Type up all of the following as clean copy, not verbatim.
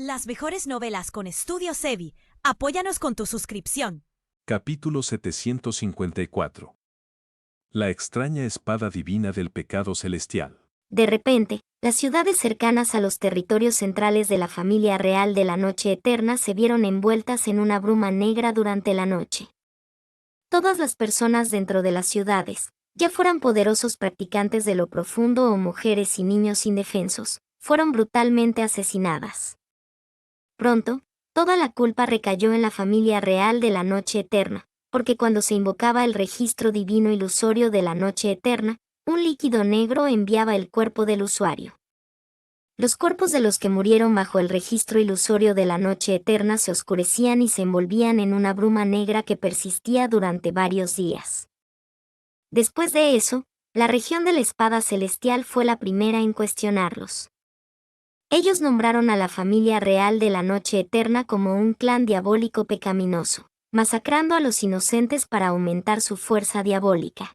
Las mejores novelas con Estudio Sebi. Apóyanos con tu suscripción. Capítulo 754. La extraña espada divina del pecado celestial. De repente, las ciudades cercanas a los territorios centrales de la familia real de la Noche Eterna se vieron envueltas en una bruma negra durante la noche. Todas las personas dentro de las ciudades, ya fueran poderosos practicantes de lo profundo o mujeres y niños indefensos, fueron brutalmente asesinadas. Pronto, toda la culpa recayó en la familia real de la Noche Eterna, porque cuando se invocaba el registro divino ilusorio de la Noche Eterna, un líquido negro enviaba el cuerpo del usuario. Los cuerpos de los que murieron bajo el registro ilusorio de la Noche Eterna se oscurecían y se envolvían en una bruma negra que persistía durante varios días. Después de eso, la región de la espada celestial fue la primera en cuestionarlos. Ellos nombraron a la familia real de la Noche Eterna como un clan diabólico pecaminoso, masacrando a los inocentes para aumentar su fuerza diabólica.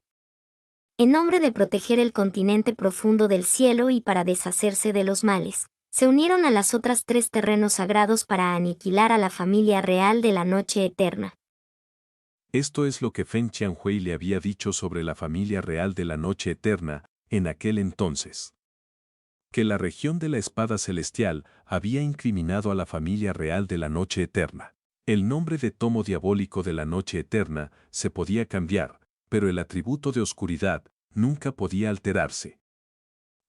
En nombre de proteger el continente profundo del cielo y para deshacerse de los males, se unieron a las otras tres terrenos sagrados para aniquilar a la familia real de la Noche Eterna. Esto es lo que Feng Qianhui le había dicho sobre la familia real de la Noche Eterna en aquel entonces. Que la región de la espada celestial había incriminado a la familia real de la Noche Eterna. El nombre de tomo diabólico de la Noche Eterna se podía cambiar, pero el atributo de oscuridad nunca podía alterarse.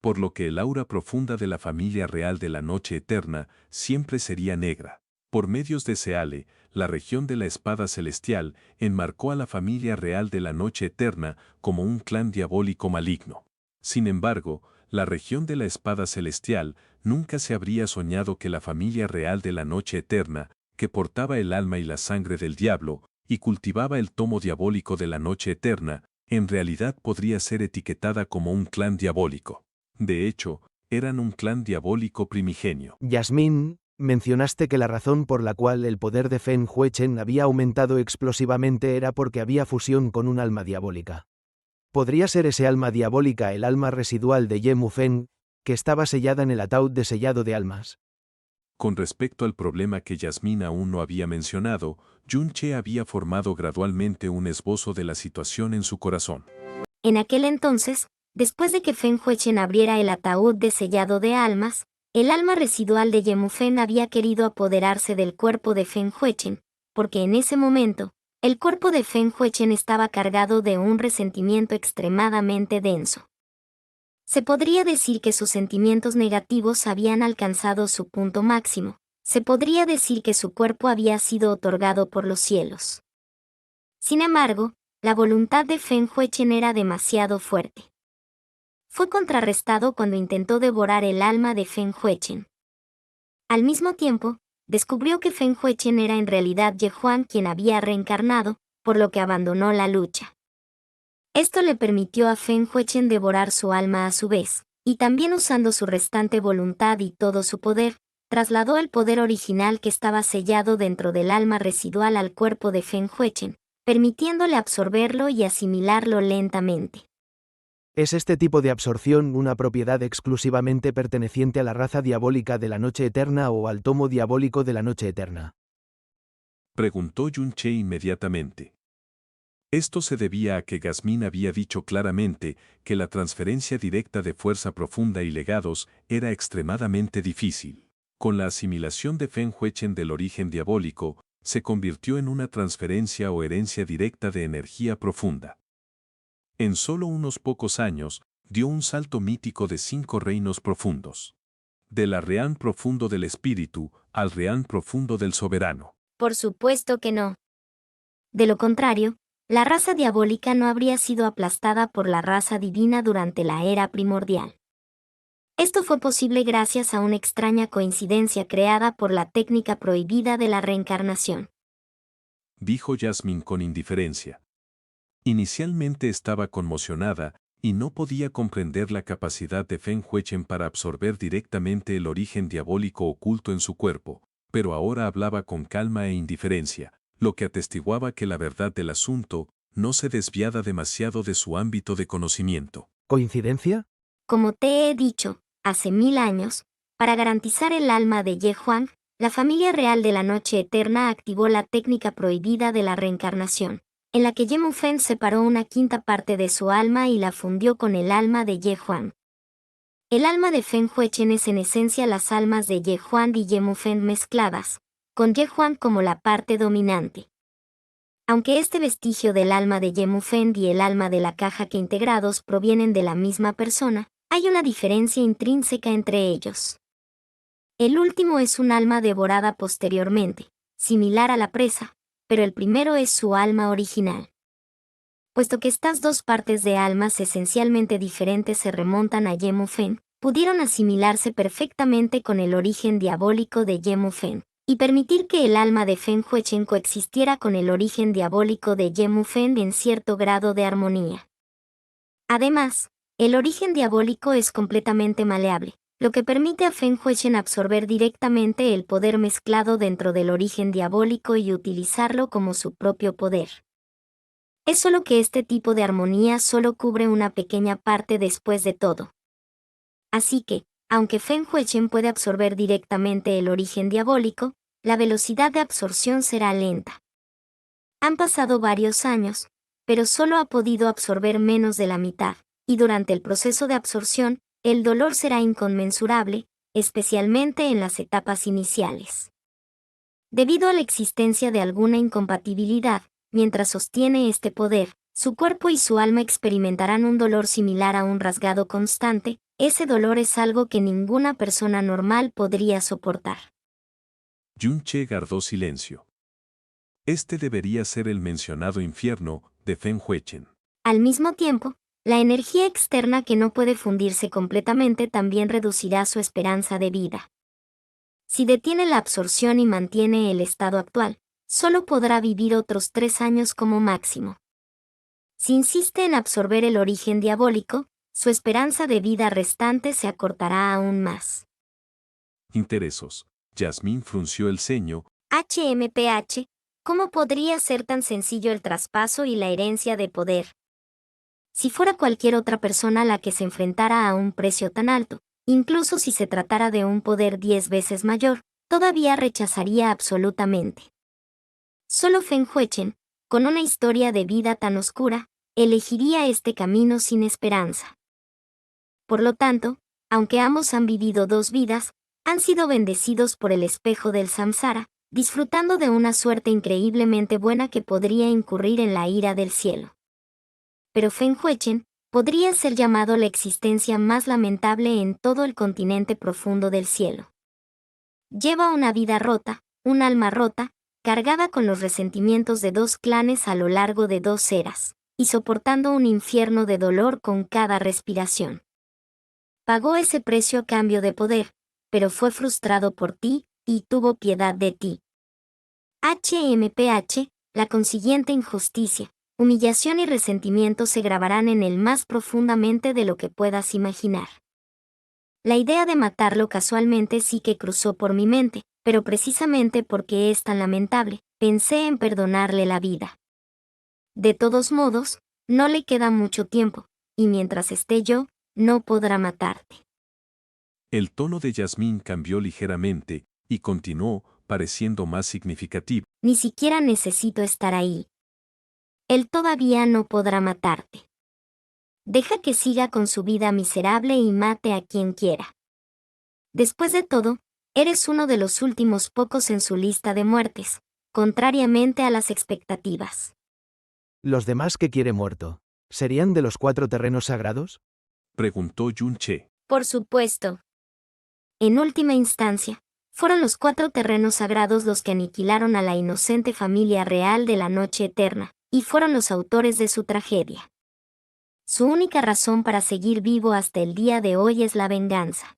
Por lo que el aura profunda de la familia real de la Noche Eterna siempre sería negra. Por medios de Seale, la región de la espada celestial enmarcó a la familia real de la Noche Eterna como un clan diabólico maligno. Sin embargo, la región de la espada celestial nunca se habría soñado que la familia real de la Noche Eterna, que portaba el alma y la sangre del diablo, y cultivaba el tomo diabólico de la Noche Eterna, en realidad podría ser etiquetada como un clan diabólico. De hecho, eran un clan diabólico primigenio. Yasmín, mencionaste que la razón por la cual el poder de Feng Huechen había aumentado explosivamente era porque había fusión con un alma diabólica. ¿Podría ser ese alma diabólica el alma residual de Ye Mufeng, que estaba sellada en el ataúd de sellado de almas? Con respecto al problema que Yasmín aún no había mencionado, Yun Che había formado gradualmente un esbozo de la situación en su corazón. En aquel entonces, después de que Feng Huechen abriera el ataúd de sellado de almas, el alma residual de Ye Mufeng había querido apoderarse del cuerpo de Feng Huechen, porque en ese momento, el cuerpo de Feng Huechen estaba cargado de un resentimiento extremadamente denso. Se podría decir que sus sentimientos negativos habían alcanzado su punto máximo. Se podría decir que su cuerpo había sido otorgado por los cielos. Sin embargo, la voluntad de Feng Huechen era demasiado fuerte. Fue contrarrestado cuando intentó devorar el alma de Feng Huechen. Al mismo tiempo, descubrió que Feng Huechen era en realidad Ye Huan quien había reencarnado, por lo que abandonó la lucha. Esto le permitió a Feng Huechen devorar su alma a su vez, y también usando su restante voluntad y todo su poder, trasladó el poder original que estaba sellado dentro del alma residual al cuerpo de Feng Huechen, permitiéndole absorberlo y asimilarlo lentamente. ¿Es este tipo de absorción una propiedad exclusivamente perteneciente a la raza diabólica de la Noche Eterna o al tomo diabólico de la Noche Eterna? Preguntó Yun Che inmediatamente. Esto se debía a que Yasmín había dicho claramente que la transferencia directa de fuerza profunda y legados era extremadamente difícil. Con la asimilación de Feng Huechen del origen diabólico, se convirtió en una transferencia o herencia directa de energía profunda. En solo unos pocos años, dio un salto mítico de 5 reinos profundos. De la reán profundo del espíritu al reán profundo del soberano. Por supuesto que no. De lo contrario, la raza diabólica no habría sido aplastada por la raza divina durante la era primordial. Esto fue posible gracias a una extraña coincidencia creada por la técnica prohibida de la reencarnación. Dijo Yasmín con indiferencia. Inicialmente estaba conmocionada y no podía comprender la capacidad de Feng Huechen para absorber directamente el origen diabólico oculto en su cuerpo, pero ahora hablaba con calma e indiferencia, lo que atestiguaba que la verdad del asunto no se desviaba demasiado de su ámbito de conocimiento. ¿Coincidencia? Como te he dicho, hace 1000 años, para garantizar el alma de Ye Huang, la familia real de la Noche Eterna activó la técnica prohibida de la reencarnación, en la que Ye Mufen separó una quinta parte de su alma y la fundió con el alma de Ye Huang. El alma de Feng Huichen es en esencia las almas de Ye Huang y Ye Mufen mezcladas, con Ye Huang como la parte dominante. Aunque este vestigio del alma de Ye Mufen y el alma de la caja que integrados provienen de la misma persona, hay una diferencia intrínseca entre ellos. El último es un alma devorada posteriormente, similar a la presa, pero el primero es su alma original. Puesto que estas dos partes de almas esencialmente diferentes se remontan a Ye Mufen, pudieron asimilarse perfectamente con el origen diabólico de Ye Mufen, y permitir que el alma de Feng Huichen coexistiera con el origen diabólico de Ye Mufen en cierto grado de armonía. Además, el origen diabólico es completamente maleable, lo que permite a Feng Huichen absorber directamente el poder mezclado dentro del origen diabólico y utilizarlo como su propio poder. Es solo que este tipo de armonía solo cubre una pequeña parte después de todo. Así que, aunque Feng Huichen puede absorber directamente el origen diabólico, la velocidad de absorción será lenta. Han pasado varios años, pero solo ha podido absorber menos de la mitad, y durante el proceso de absorción, el dolor será inconmensurable, especialmente en las etapas iniciales. Debido a la existencia de alguna incompatibilidad, mientras sostiene este poder, su cuerpo y su alma experimentarán un dolor similar a un rasgado constante. Ese dolor es algo que ninguna persona normal podría soportar. Yun-che guardó silencio. Este debería ser el mencionado infierno de Feng Huichen. Al mismo tiempo, la energía externa que no puede fundirse completamente también reducirá su esperanza de vida. Si detiene la absorción y mantiene el estado actual, solo podrá vivir otros 3 años como máximo. Si insiste en absorber el origen diabólico, su esperanza de vida restante se acortará aún más. Interesos. Yasmín frunció el ceño. HMPH, ¿cómo podría ser tan sencillo el traspaso y la herencia de poder? Si fuera cualquier otra persona la que se enfrentara a un precio tan alto, incluso si se tratara de un poder 10 veces mayor, todavía rechazaría absolutamente. Solo Feng Huichen, con una historia de vida tan oscura, elegiría este camino sin esperanza. Por lo tanto, aunque ambos han vivido 2 vidas, han sido bendecidos por el espejo del samsara, disfrutando de una suerte increíblemente buena que podría incurrir en la ira del cielo. Pero Feng Huichen podría ser llamado la existencia más lamentable en todo el continente profundo del cielo. Lleva una vida rota, un alma rota, cargada con los resentimientos de 2 clanes a lo largo de 2 eras, y soportando un infierno de dolor con cada respiración. Pagó ese precio a cambio de poder, pero fue frustrado por ti, y tuvo piedad de ti. HMPH, la consiguiente injusticia, humillación y resentimiento se grabarán en él más profundamente de lo que puedas imaginar. La idea de matarlo casualmente sí que cruzó por mi mente, pero precisamente porque es tan lamentable, pensé en perdonarle la vida. De todos modos, no le queda mucho tiempo, y mientras esté yo, no podrá matarte. El tono de Yasmín cambió ligeramente, y continuó, pareciendo más significativo. Ni siquiera necesito estar ahí. Él todavía no podrá matarte. Deja que siga con su vida miserable y mate a quien quiera. Después de todo, eres uno de los últimos pocos en su lista de muertes, contrariamente a las expectativas. ¿Los demás que quiere muerto serían de los 4 terrenos sagrados? Preguntó Yun-che. Por supuesto. En última instancia, fueron los 4 terrenos sagrados los que aniquilaron a la inocente familia real de la Noche Eterna, y fueron los autores de su tragedia. Su única razón para seguir vivo hasta el día de hoy es la venganza.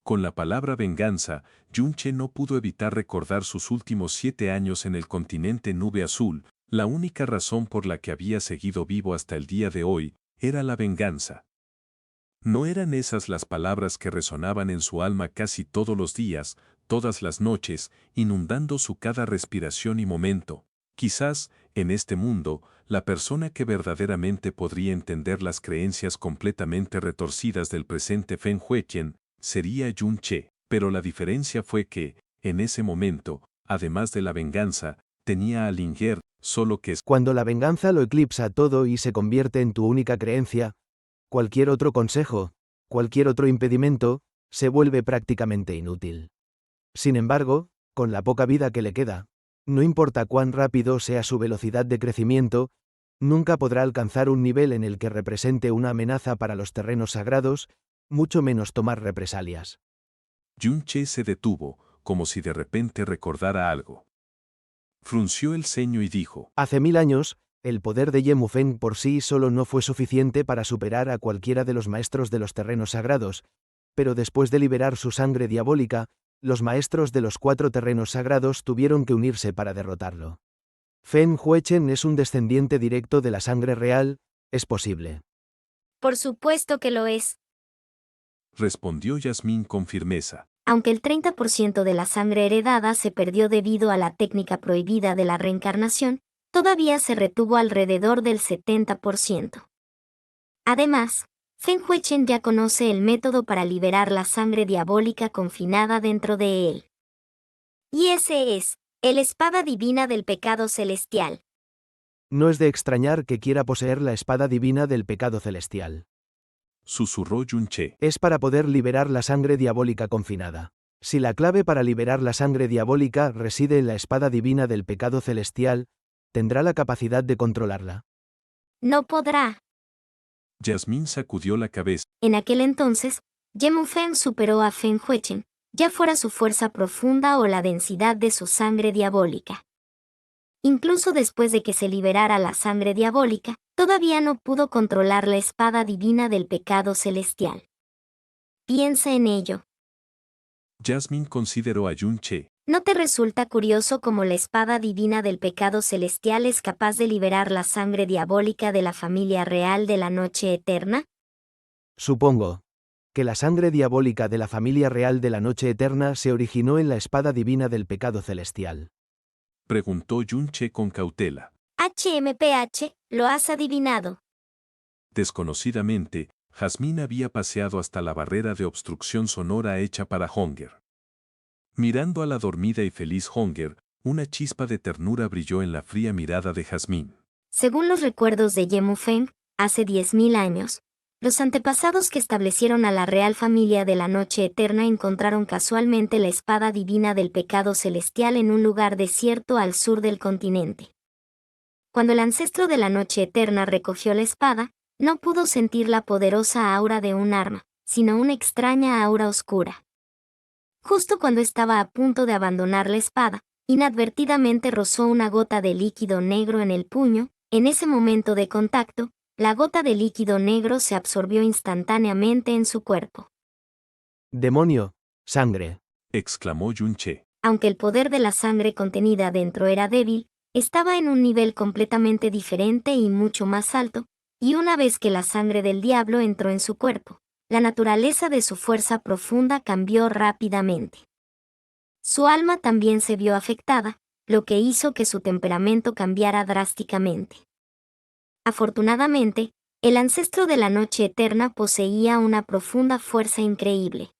Con la palabra venganza, Yun-che no pudo evitar recordar sus últimos 7 años en el continente Nube Azul. La única razón por la que había seguido vivo hasta el día de hoy era la venganza. ¿No eran esas las palabras que resonaban en su alma casi todos los días, todas las noches, inundando su cada respiración y momento? Quizás, en este mundo, la persona que verdaderamente podría entender las creencias completamente retorcidas del presente Feng Huichen sería Yun-che, pero la diferencia fue que, en ese momento, además de la venganza, tenía a Linger, solo que Cuando la venganza lo eclipsa todo y se convierte en tu única creencia, cualquier otro consejo, cualquier otro impedimento, se vuelve prácticamente inútil. Sin embargo, con la poca vida que le queda, no importa cuán rápido sea su velocidad de crecimiento, nunca podrá alcanzar un nivel en el que represente una amenaza para los terrenos sagrados, mucho menos tomar represalias. Yun-che se detuvo, como si de repente recordara algo. Frunció el ceño y dijo, Hace 1000 años, el poder de Ye Mufeng por sí solo no fue suficiente para superar a cualquiera de los maestros de los terrenos sagrados, pero después de liberar su sangre diabólica, los maestros de los 4 terrenos sagrados tuvieron que unirse para derrotarlo. Feng Huechen es un descendiente directo de la sangre real, es posible. Por supuesto que lo es. respondió Yasmín con firmeza. Aunque el 30% de la sangre heredada se perdió debido a la técnica prohibida de la reencarnación, todavía se retuvo alrededor del 70%. Además, Feng Huechen ya conoce el método para liberar la sangre diabólica confinada dentro de él. Y ese es, el espada divina del pecado celestial. No es de extrañar que quiera poseer la espada divina del pecado celestial. Susurró Yun-che. Es para poder liberar la sangre diabólica confinada. Si la clave para liberar la sangre diabólica reside en la espada divina del pecado celestial, tendrá la capacidad de controlarla. No podrá. Yasmín sacudió la cabeza. En aquel entonces, Ye Mufeng superó a Feng Huechen, ya fuera su fuerza profunda o la densidad de su sangre diabólica. Incluso después de que se liberara la sangre diabólica, todavía no pudo controlar la espada divina del pecado celestial. Piensa en ello. Yasmín consideró a Yun-che. ¿No te resulta curioso cómo la espada divina del pecado celestial es capaz de liberar la sangre diabólica de la familia real de la noche eterna? Supongo que la sangre diabólica de la familia real de la noche eterna se originó en la espada divina del pecado celestial. Preguntó Yun-che con cautela. HMPH, lo has adivinado. Desconocidamente, Jazmín había paseado hasta la barrera de obstrucción sonora hecha para Honger. Mirando a la dormida y feliz Honger, una chispa de ternura brilló en la fría mirada de Jazmín. Según los recuerdos de Ye Mufeng, hace 10.000 años, los antepasados que establecieron a la real familia de la noche eterna encontraron casualmente la espada divina del pecado celestial en un lugar desierto al sur del continente. Cuando el ancestro de la noche eterna recogió la espada, no pudo sentir la poderosa aura de un arma, sino una extraña aura oscura. Justo cuando estaba a punto de abandonar la espada, inadvertidamente rozó una gota de líquido negro en el puño. En ese momento de contacto, la gota de líquido negro se absorbió instantáneamente en su cuerpo. ¡Demonio! ¡Sangre! Exclamó Yun-che. Aunque el poder de la sangre contenida dentro era débil, estaba en un nivel completamente diferente y mucho más alto, y una vez que la sangre del diablo entró en su cuerpo, la naturaleza de su fuerza profunda cambió rápidamente. Su alma también se vio afectada, lo que hizo que su temperamento cambiara drásticamente. Afortunadamente, el ancestro de la noche eterna poseía una profunda fuerza increíble.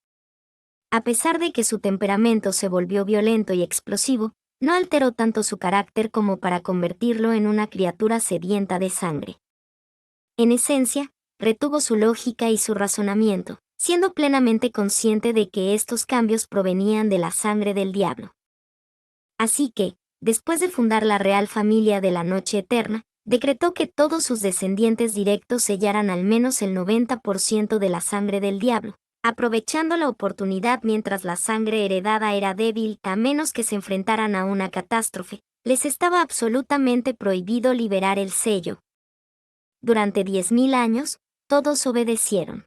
A pesar de que su temperamento se volvió violento y explosivo, no alteró tanto su carácter como para convertirlo en una criatura sedienta de sangre. En esencia, retuvo su lógica y su razonamiento, siendo plenamente consciente de que estos cambios provenían de la sangre del diablo. Así que, después de fundar la real familia de la noche eterna, decretó que todos sus descendientes directos sellaran al menos el 90% de la sangre del diablo, aprovechando la oportunidad mientras la sangre heredada era débil, a menos que se enfrentaran a una catástrofe, les estaba absolutamente prohibido liberar el sello. Durante 10.000 años, todos obedecieron.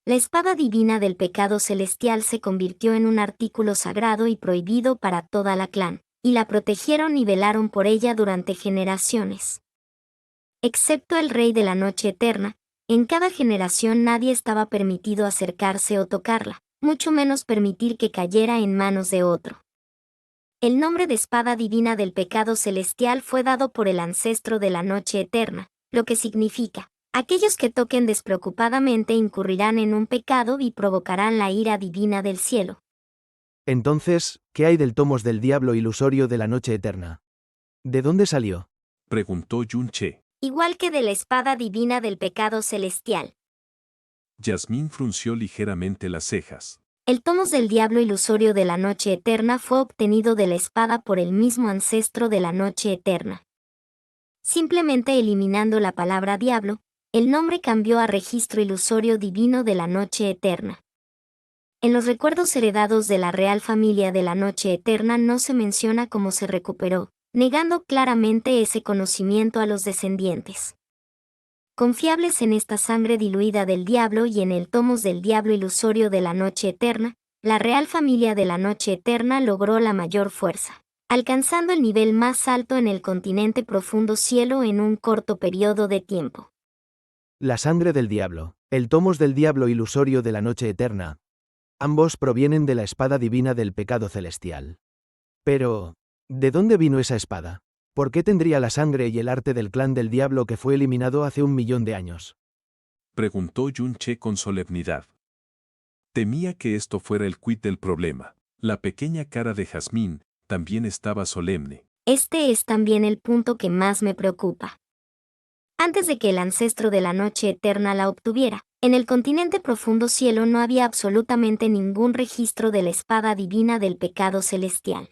La espada divina del pecado celestial se convirtió en un artículo sagrado y prohibido para toda la clan, y la protegieron y velaron por ella durante generaciones. Excepto el rey de la noche eterna, en cada generación nadie estaba permitido acercarse o tocarla, mucho menos permitir que cayera en manos de otro. El nombre de espada divina del pecado celestial fue dado por el ancestro de la noche eterna, lo que significa, aquellos que toquen despreocupadamente incurrirán en un pecado y provocarán la ira divina del cielo. Entonces, ¿qué hay del tomos del diablo ilusorio de la noche eterna? ¿De dónde salió? Preguntó Yun-che. Igual que de la espada divina del pecado celestial. Yasmín frunció ligeramente las cejas. El tomos del diablo ilusorio de la noche eterna fue obtenido de la espada por el mismo ancestro de la noche eterna. Simplemente eliminando la palabra diablo, el nombre cambió a registro ilusorio divino de la noche eterna. En los recuerdos heredados de la real familia de la noche eterna no se menciona cómo se recuperó, negando claramente ese conocimiento a los descendientes. Confiables en esta sangre diluida del diablo y en el tomos del diablo ilusorio de la noche eterna, la real familia de la noche eterna logró la mayor fuerza, alcanzando el nivel más alto en el continente profundo cielo en un corto periodo de tiempo. La sangre del diablo, el tomos del diablo ilusorio de la noche eterna. Ambos provienen de la espada divina del pecado celestial. Pero, ¿de dónde vino esa espada? ¿Por qué tendría la sangre y el arte del clan del diablo que fue eliminado hace 1.000.000 de años? Preguntó Yun-che con solemnidad. Temía que esto fuera el quid del problema. La pequeña cara de Jazmín también estaba solemne. Este es también el punto que más me preocupa. Antes de que el ancestro de la noche eterna la obtuviera, en el continente profundo cielo no había absolutamente ningún registro de la espada divina del pecado celestial.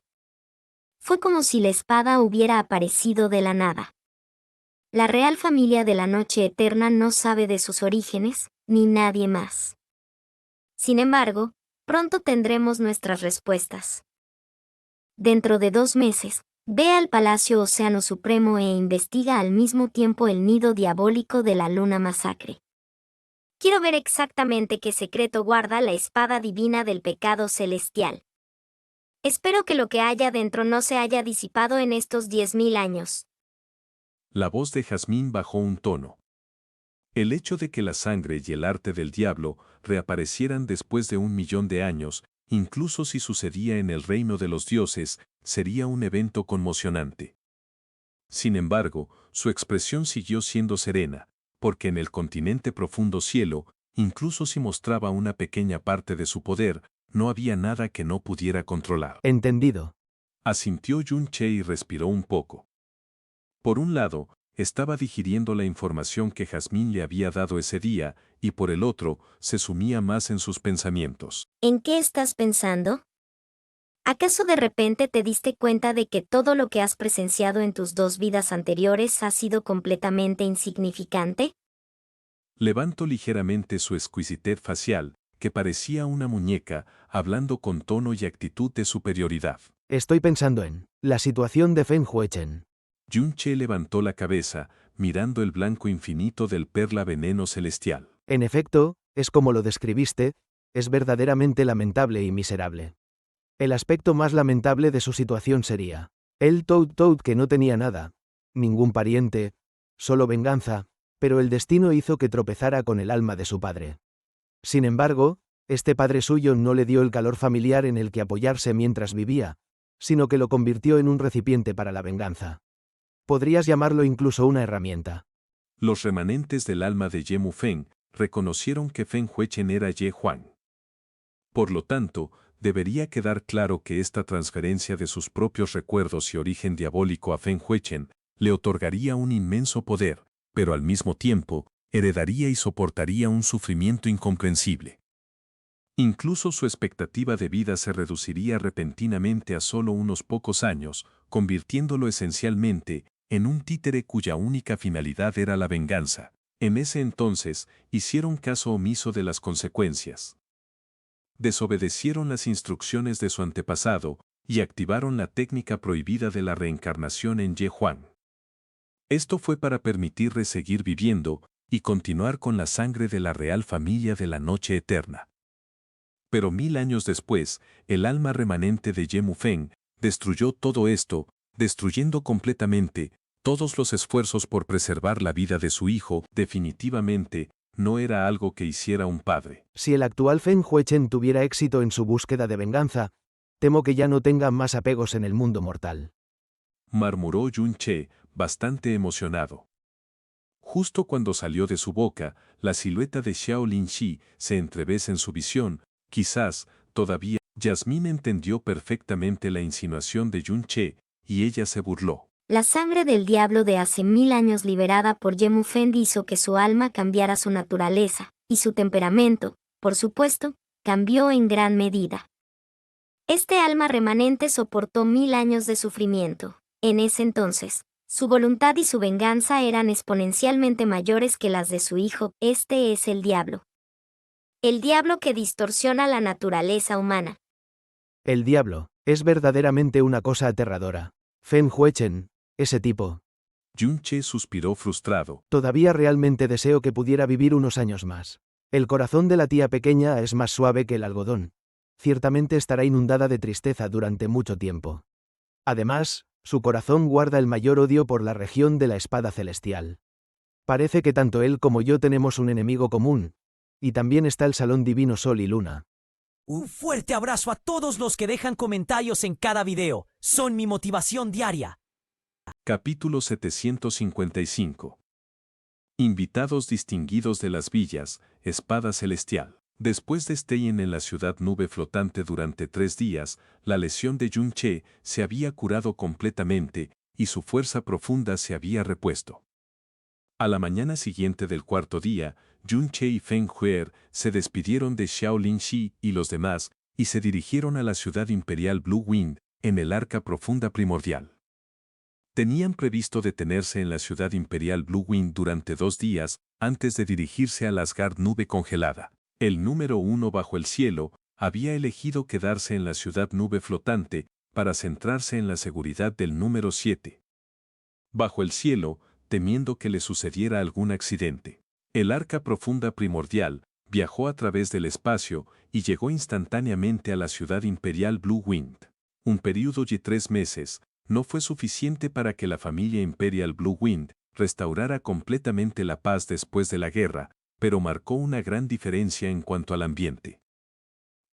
Fue como si la espada hubiera aparecido de la nada. La real familia de la noche eterna no sabe de sus orígenes, ni nadie más. Sin embargo, pronto tendremos nuestras respuestas. Dentro de 2 meses, ve al Palacio Océano Supremo e investiga al mismo tiempo el nido diabólico de la Luna Masacre. Quiero ver exactamente qué secreto guarda la espada divina del pecado celestial. Espero que lo que haya dentro no se haya disipado en estos 10.000 años. La voz de Jazmín bajó un tono. El hecho de que la sangre y el arte del diablo reaparecieran después de 1.000.000 de años, incluso si sucedía en el reino de los dioses, sería un evento conmocionante. Sin embargo, su expresión siguió siendo serena, porque en el continente profundo cielo, incluso si mostraba una pequeña parte de su poder, no había nada que no pudiera controlar. Entendido. Asintió Yun-che y respiró un poco. Por un lado, estaba digiriendo la información que Jazmín le había dado ese día, y por el otro, se sumía más en sus pensamientos. ¿En qué estás pensando? ¿Acaso de repente te diste cuenta de que todo lo que has presenciado en tus 2 vidas anteriores ha sido completamente insignificante? Levantó ligeramente su exquisitez facial, que parecía una muñeca, hablando con tono y actitud de superioridad. Estoy pensando en la situación de Feng Huechen. Yun-che levantó la cabeza, mirando el blanco infinito del perla veneno celestial. En efecto, es como lo describiste, es verdaderamente lamentable y miserable. El aspecto más lamentable de su situación sería el Toad que no tenía nada, ningún pariente, solo venganza, pero el destino hizo que tropezara con el alma de su padre. Sin embargo, este padre suyo no le dio el calor familiar en el que apoyarse mientras vivía, sino que lo convirtió en un recipiente para la venganza. Podrías llamarlo incluso una herramienta. Los remanentes del alma de Ye Mufeng reconocieron que Feng Huechen era Ye Huang. Por lo tanto, debería quedar claro que esta transferencia de sus propios recuerdos y origen diabólico a Feng Huechen le otorgaría un inmenso poder, pero al mismo tiempo, heredaría y soportaría un sufrimiento incomprensible. Incluso su expectativa de vida se reduciría repentinamente a solo unos pocos años, convirtiéndolo esencialmente en un títere cuya única finalidad era la venganza. En ese entonces, hicieron caso omiso de las consecuencias. Desobedecieron las instrucciones de su antepasado y activaron la técnica prohibida de la reencarnación en Ye Huang. Esto fue para permitirle seguir viviendo y continuar con la sangre de la real familia de la noche eterna. Pero 1000 años después, el alma remanente de Ye Mufeng destruyó todo esto, destruyendo completamente todos los esfuerzos por preservar la vida de su hijo. Definitivamente, no era algo que hiciera un padre. Si el actual Feng Huechen tuviera éxito en su búsqueda de venganza, temo que ya no tenga más apegos en el mundo mortal. Murmuró Yun-che, bastante emocionado. Justo cuando salió de su boca, la silueta de Xiao Lin-shi se entrevés en su visión, quizás, todavía Yasmín entendió perfectamente la insinuación de Yun-che, y ella se burló. La sangre del diablo de hace 1000 años liberada por Yemu Fendi hizo que su alma cambiara su naturaleza, y su temperamento, por supuesto, cambió en gran medida. Este alma remanente soportó 1000 años de sufrimiento. En ese entonces, su voluntad y su venganza eran exponencialmente mayores que las de su hijo. Este es el diablo. El diablo que distorsiona la naturaleza humana. El diablo, es verdaderamente una cosa aterradora. Feng Huechen, ese tipo. Yun-che suspiró frustrado. Todavía realmente deseo que pudiera vivir unos años más. El corazón de la tía pequeña es más suave que el algodón. Ciertamente estará inundada de tristeza durante mucho tiempo. Además, su corazón guarda el mayor odio por la región de la espada celestial. Parece que tanto él como yo tenemos un enemigo común. Y también está el Salón Divino Sol y Luna. Un fuerte abrazo a todos los que dejan comentarios en cada video. Son mi motivación diaria. Capítulo 755. Invitados distinguidos de las villas, espada celestial. Después de Steyen en la ciudad nube flotante durante 3 días, la lesión de Yun-che se había curado completamente y su fuerza profunda se había repuesto. A la mañana siguiente del 4.º día, Yun-che y Feng Huer se despidieron de Xiaolin-shi y los demás y se dirigieron a la ciudad imperial Blue Wind, en el arca profunda primordial. Tenían previsto detenerse en la ciudad imperial Blue Wind durante 2 días antes de dirigirse al Asgard nube congelada. El número 1 bajo el cielo había elegido quedarse en la ciudad nube flotante para centrarse en la seguridad del número 7. Bajo el cielo, temiendo que le sucediera algún accidente. El arca profunda primordial viajó a través del espacio y llegó instantáneamente a la ciudad imperial Blue Wind. Un período de 3 meses no fue suficiente para que la familia Imperial Blue Wind restaurara completamente la paz después de la guerra, pero marcó una gran diferencia en cuanto al ambiente.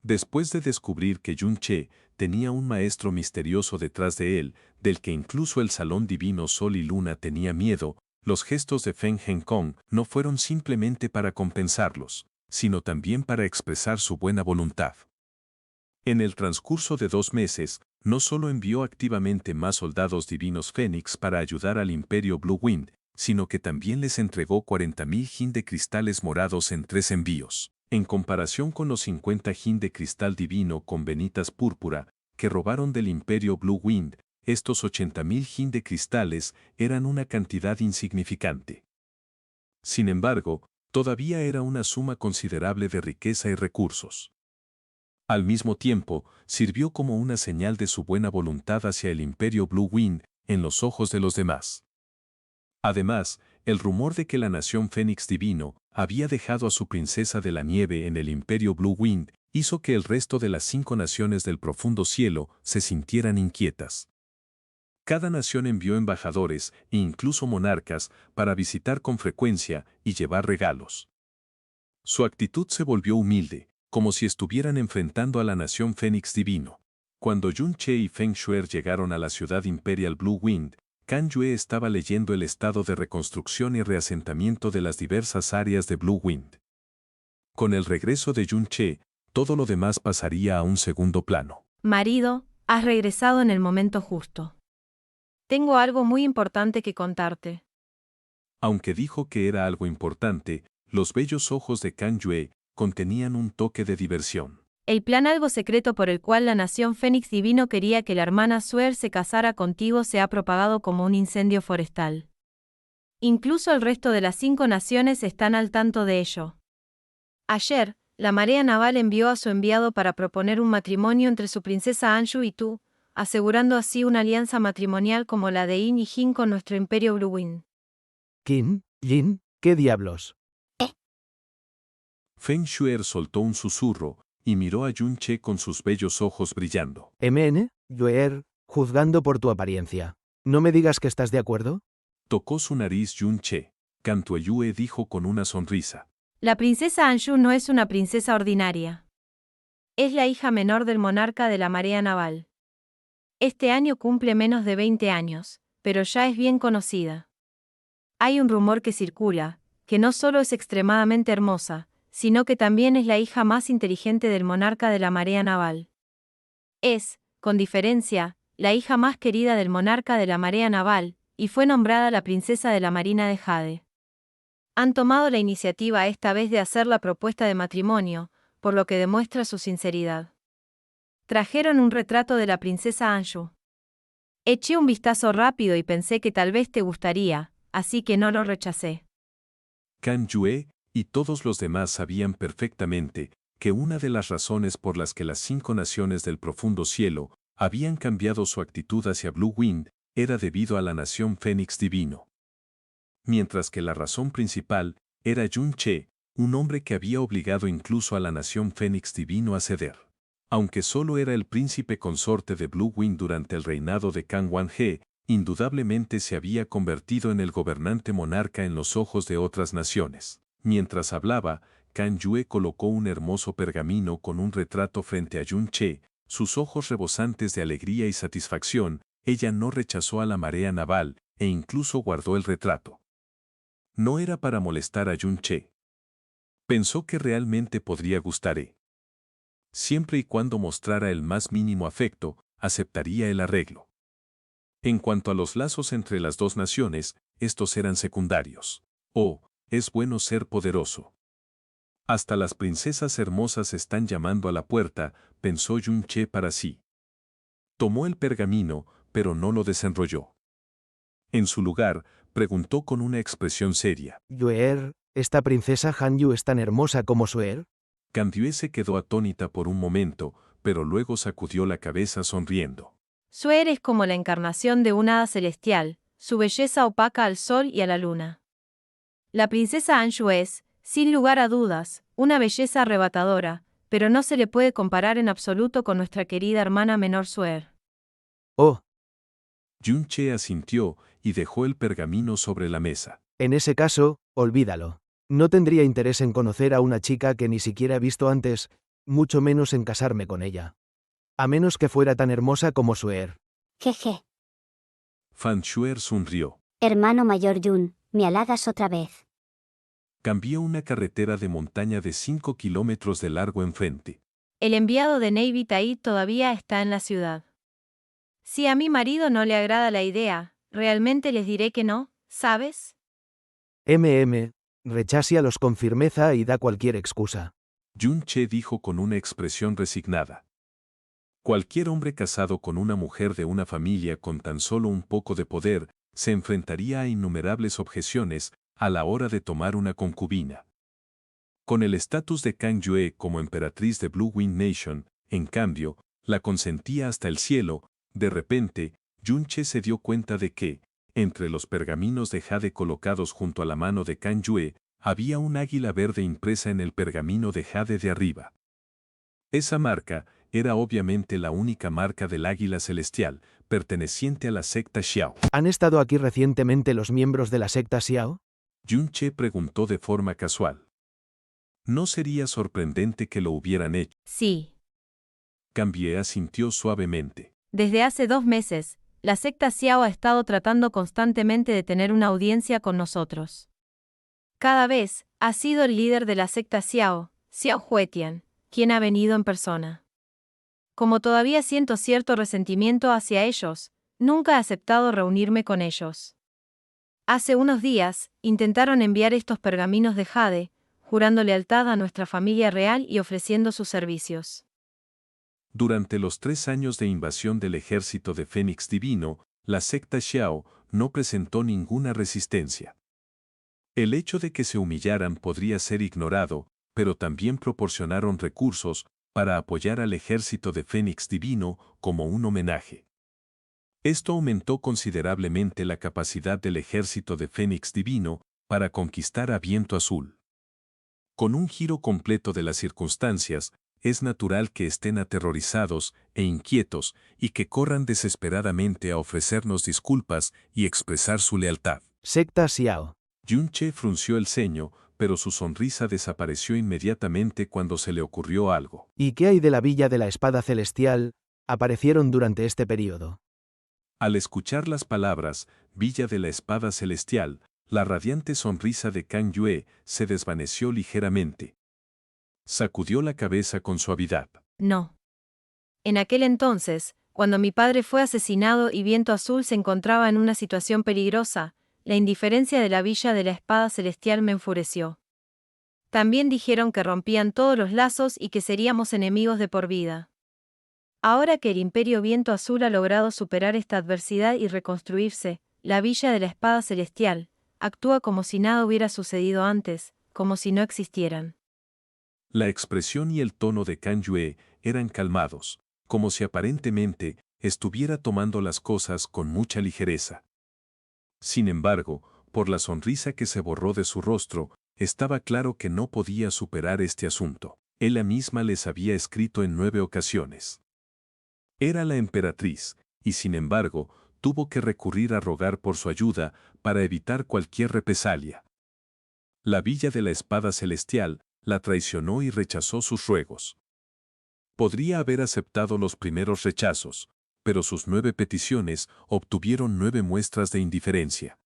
Después de descubrir que Yun-che tenía un maestro misterioso detrás de él, del que incluso el Salón Divino Sol y Luna tenía miedo, los gestos de Feng Henkong no fueron simplemente para compensarlos, sino también para expresar su buena voluntad. En el transcurso de 2 meses, no solo envió activamente más soldados divinos Fénix para ayudar al Imperio Blue Wind, sino que también les entregó 40.000 jin de cristales morados en 3 envíos. En comparación con los 50 jin de cristal divino con venitas púrpura que robaron del Imperio Blue Wind, estos 80.000 jin de cristales eran una cantidad insignificante. Sin embargo, todavía era una suma considerable de riqueza y recursos. Al mismo tiempo, sirvió como una señal de su buena voluntad hacia el Imperio Blue Wind en los ojos de los demás. Además, el rumor de que la nación Fénix Divino había dejado a su princesa de la nieve en el Imperio Blue Wind hizo que el resto de las 5 naciones del profundo cielo se sintieran inquietas. Cada nación envió embajadores e incluso monarcas para visitar con frecuencia y llevar regalos. Su actitud se volvió humilde, como si estuvieran enfrentando a la nación Fénix Divino. Cuando Yun-che y Feng Xuer llegaron a la ciudad Imperial Blue Wind, Kan Yue estaba leyendo el estado de reconstrucción y reasentamiento de las diversas áreas de Blue Wind. Con el regreso de Yun-che, todo lo demás pasaría a un segundo plano. Marido, has regresado en el momento justo. Tengo algo muy importante que contarte. Aunque dijo que era algo importante, los bellos ojos de Kan Yue contenían un toque de diversión. El plan algo secreto por el cual la nación Fénix Divino quería que la hermana Xuer se casara contigo se ha propagado como un incendio forestal. Incluso el resto de las 5 naciones están al tanto de ello. Ayer, la marea naval envió a su enviado para proponer un matrimonio entre su princesa Anshu y tú, asegurando así una alianza matrimonial como la de Yin y Jin con nuestro imperio Blue Wind. ¿Qin? ¿Yin? ¿Qué diablos? Feng Xuer soltó un susurro y miró a Yun-che con sus bellos ojos brillando. MN, Yuer, juzgando por tu apariencia. ¿No me digas que estás de acuerdo? Tocó su nariz Yun-che. Cantueyue dijo con una sonrisa. La princesa Anshu no es una princesa ordinaria. Es la hija menor del monarca de la marea naval. Este año cumple menos de 20 años, pero ya es bien conocida. Hay un rumor que circula, que no solo es extremadamente hermosa, sino que también es la hija más inteligente del monarca de la marea naval. Es, con diferencia, la hija más querida del monarca de la marea naval, y fue nombrada la princesa de la Marina de Jade. Han tomado la iniciativa esta vez de hacer la propuesta de matrimonio, por lo que demuestra su sinceridad. Trajeron un retrato de la princesa Anju. Eché un vistazo rápido y pensé que tal vez te gustaría, así que no lo rechacé. Kang Yue y todos los demás sabían perfectamente que una de las razones por las que las 5 naciones del profundo cielo habían cambiado su actitud hacia Blue Wind era debido a la nación Fénix Divino. Mientras que la razón principal era Yun Che, un hombre que había obligado incluso a la nación Fénix Divino a ceder. Aunque solo era el príncipe consorte de Blue Wind durante el reinado de Kang Wan-he, indudablemente se había convertido en el gobernante monarca en los ojos de otras naciones. Mientras hablaba, Kang Yue colocó un hermoso pergamino con un retrato frente a Yun Che, sus ojos rebosantes de alegría y satisfacción. Ella no rechazó a la marea naval, e incluso guardó el retrato. No era para molestar a Yun Che. Pensó que realmente podría gustarle. Siempre y cuando mostrara el más mínimo afecto, aceptaría el arreglo. En cuanto a los lazos entre las dos naciones, estos eran secundarios. Oh, es bueno ser poderoso. Hasta las princesas hermosas están llamando a la puerta, pensó Yun Che para sí. Tomó el pergamino, pero no lo desenrolló. En su lugar, preguntó con una expresión seria. Yuer, ¿esta princesa Hanyu es tan hermosa como Suer? Kang Yue se quedó atónita por un momento, pero luego sacudió la cabeza sonriendo. Suer es como la encarnación de una hada celestial, su belleza opaca al sol y a la luna. La princesa Anju es, sin lugar a dudas, una belleza arrebatadora, pero no se le puede comparar en absoluto con nuestra querida hermana menor Suer. Oh, Yun Che asintió y dejó el pergamino sobre la mesa. en ese caso, olvídalo. No tendría interés en conocer a una chica que ni siquiera he visto antes, mucho menos en casarme con ella. A menos que fuera tan hermosa como Suer. Jeje. Fan Shuer sonrió. Hermano mayor Yun, me halagas otra vez. Cambió una carretera de montaña de 5 kilómetros de largo enfrente. El enviado de Navy Tai todavía está en la ciudad. Si a mi marido no le agrada la idea, realmente les diré que no, ¿sabes? Recházielos con firmeza y da cualquier excusa. Yun Che dijo con una expresión resignada. Cualquier hombre casado con una mujer de una familia con tan solo un poco de poder se enfrentaría a innumerables objeciones a la hora de tomar una concubina. Con el estatus de Kang Yue como emperatriz de Blue Wind Nation, en cambio, la consentía hasta el cielo. De repente, Yun Che se dio cuenta de que, entre los pergaminos de jade colocados junto a la mano de Kang Yue, había un águila verde impresa en el pergamino de jade de arriba. Esa marca era obviamente la única marca del águila celestial, perteneciente a la secta Xiao. ¿Han estado aquí recientemente los miembros de la secta Xiao? Yun Che preguntó de forma casual. No sería sorprendente que lo hubieran hecho. Sí. Kang Yue asintió suavemente. Desde hace 2 meses, la secta Xiao ha estado tratando constantemente de tener una audiencia con nosotros. Cada vez, ha sido el líder de la secta Xiao, Xiao Huetian, quien ha venido en persona. Como todavía siento cierto resentimiento hacia ellos, nunca he aceptado reunirme con ellos. Hace unos días, intentaron enviar estos pergaminos de jade, jurando lealtad a nuestra familia real y ofreciendo sus servicios. Durante los 3 años de invasión del ejército de Fénix Divino, la secta Xiao no presentó ninguna resistencia. El hecho de que se humillaran podría ser ignorado, pero también proporcionaron recursos para apoyar al ejército de Fénix Divino como un homenaje. Esto aumentó considerablemente la capacidad del ejército de Fénix Divino para conquistar a Viento Azul. Con un giro completo de las circunstancias, es natural que estén aterrorizados e inquietos y que corran desesperadamente a ofrecernos disculpas y expresar su lealtad. Secta Xiao. Yun Che frunció el ceño, pero su sonrisa desapareció inmediatamente cuando se le ocurrió algo. ¿Y qué hay de la Villa de la Espada Celestial? Aparecieron durante este periodo. Al escuchar las palabras, Villa de la Espada Celestial, la radiante sonrisa de Kang Yue se desvaneció ligeramente. Sacudió la cabeza con suavidad. No. En aquel entonces, cuando mi padre fue asesinado y Viento Azul se encontraba en una situación peligrosa, la indiferencia de la Villa de la Espada Celestial me enfureció. También dijeron que rompían todos los lazos y que seríamos enemigos de por vida. Ahora que el Imperio Viento Azul ha logrado superar esta adversidad y reconstruirse, la Villa de la Espada Celestial actúa como si nada hubiera sucedido antes, como si no existieran. La expresión y el tono de Kan Yue eran calmados, como si aparentemente estuviera tomando las cosas con mucha ligereza. Sin embargo, por la sonrisa que se borró de su rostro, estaba claro que no podía superar este asunto. Ella misma les había escrito en 9 ocasiones. Era la emperatriz, y sin embargo, tuvo que recurrir a rogar por su ayuda para evitar cualquier represalia. La Villa de la Espada Celestial la traicionó y rechazó sus ruegos. Podría haber aceptado los primeros rechazos, pero sus 9 peticiones obtuvieron 9 muestras de indiferencia.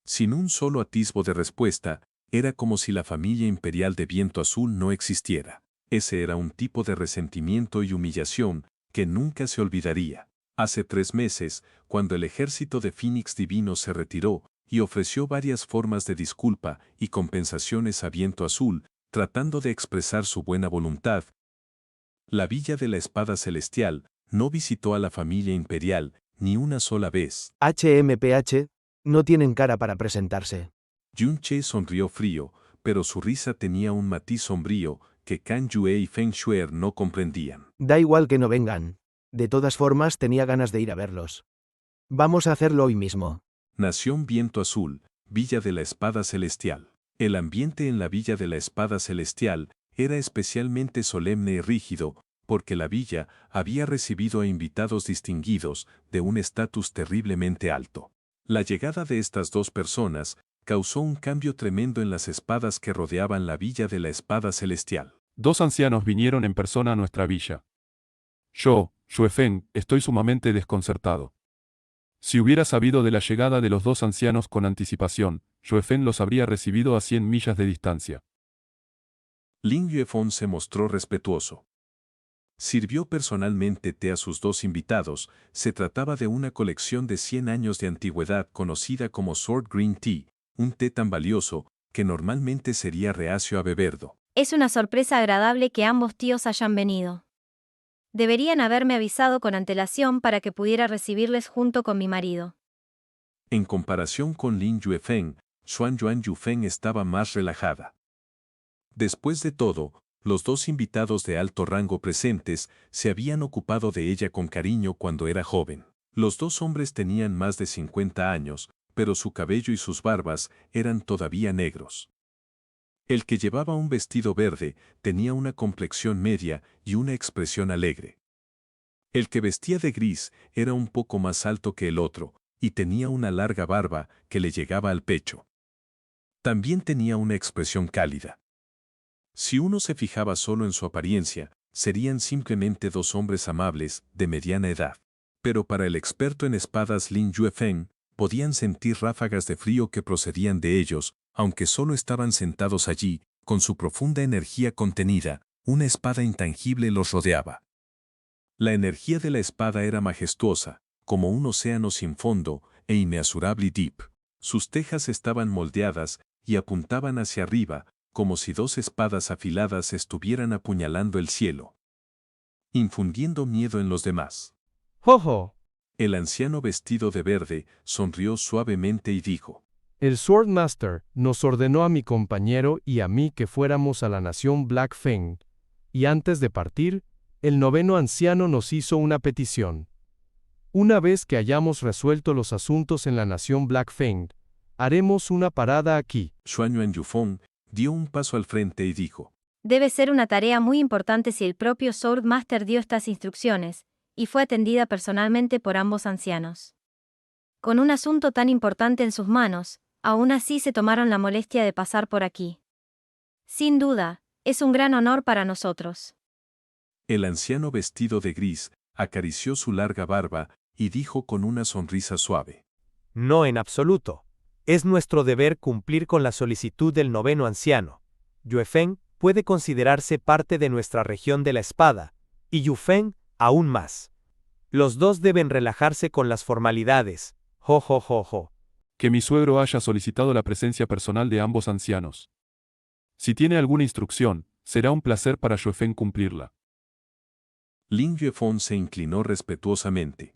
Sin un solo atisbo de respuesta, era como si la familia imperial de Viento Azul no existiera. Ese era un tipo de resentimiento y humillación que nunca se olvidaría. Hace 3 meses, cuando el ejército de Fénix Divino se retiró y ofreció varias formas de disculpa y compensaciones a Viento Azul, tratando de expresar su buena voluntad, la Villa de la Espada Celestial no visitó a la familia imperial ni una sola vez. HMPH, no tienen cara para presentarse. Yun-che sonrió frío, pero su risa tenía un matiz sombrío que Kan Yue y Feng Shuer no comprendían. Da igual que no vengan. De todas formas tenía ganas de ir a verlos. Vamos a hacerlo hoy mismo. Nación Viento Azul, Villa de la Espada Celestial. El ambiente en la Villa de la Espada Celestial era especialmente solemne y rígido, porque la villa había recibido a invitados distinguidos de un estatus terriblemente alto. La llegada de estas 2 personas causó un cambio tremendo en las espadas que rodeaban la Villa de la Espada Celestial. 2 ancianos vinieron en persona a nuestra villa. Yo, Xuefeng, estoy sumamente desconcertado. Si hubiera sabido de la llegada de los 2 ancianos con anticipación, Xuefeng los habría recibido a 100 millas de distancia. Lin Yuefeng se mostró respetuoso. Sirvió personalmente té a sus 2 invitados. Se trataba de una colección de 100 años de antigüedad conocida como Sword Green Tea, un té tan valioso que normalmente sería reacio a beberlo. Es una sorpresa agradable que ambos tíos hayan venido. Deberían haberme avisado con antelación para que pudiera recibirles junto con mi marido. En comparación con Lin Yuefeng, Xuan Yuan Yufeng estaba más relajada. Después de todo, los 2 invitados de alto rango presentes se habían ocupado de ella con cariño cuando era joven. Los 2 hombres tenían más de 50 años, pero su cabello y sus barbas eran todavía negros. El que llevaba un vestido verde tenía una complexión media y una expresión alegre. El que vestía de gris era un poco más alto que el otro, y tenía una larga barba que le llegaba al pecho. También tenía una expresión cálida. Si uno se fijaba solo en su apariencia, serían simplemente 2 hombres amables, de mediana edad. Pero para el experto en espadas Lin Yuefeng, podían sentir ráfagas de frío que procedían de ellos, aunque solo estaban sentados allí, con su profunda energía contenida, una espada intangible los rodeaba. La energía de la espada era majestuosa, como un océano sin fondo, e inmeasurable y deep. Sus tejas estaban moldeadas y apuntaban hacia arriba, como si 2 espadas afiladas estuvieran apuñalando el cielo, infundiendo miedo en los demás. ¡Jojo! El anciano vestido de verde sonrió suavemente y dijo: El Swordmaster nos ordenó a mi compañero y a mí que fuéramos a la nación Black Fang, y antes de partir, el 9º anciano nos hizo una petición. Una vez que hayamos resuelto los asuntos en la nación Black Fang, haremos una parada aquí. Xuan Yuan Yufeng dio un paso al frente y dijo: Debe ser una tarea muy importante si el propio Swordmaster dio estas instrucciones, y fue atendida personalmente por ambos ancianos. Con un asunto tan importante en sus manos, aún así se tomaron la molestia de pasar por aquí. Sin duda, es un gran honor para nosotros. El anciano vestido de gris acarició su larga barba y dijo con una sonrisa suave: No en absoluto. Es nuestro deber cumplir con la solicitud del 9º anciano. Yuefeng puede considerarse parte de nuestra región de la espada, y Yufeng aún más. Los dos deben relajarse con las formalidades. Jo, jo, jo, jo. Que mi suegro haya solicitado la presencia personal de ambos ancianos. Si tiene alguna instrucción, será un placer para Xuefeng cumplirla. Lin Yuefeng se inclinó respetuosamente.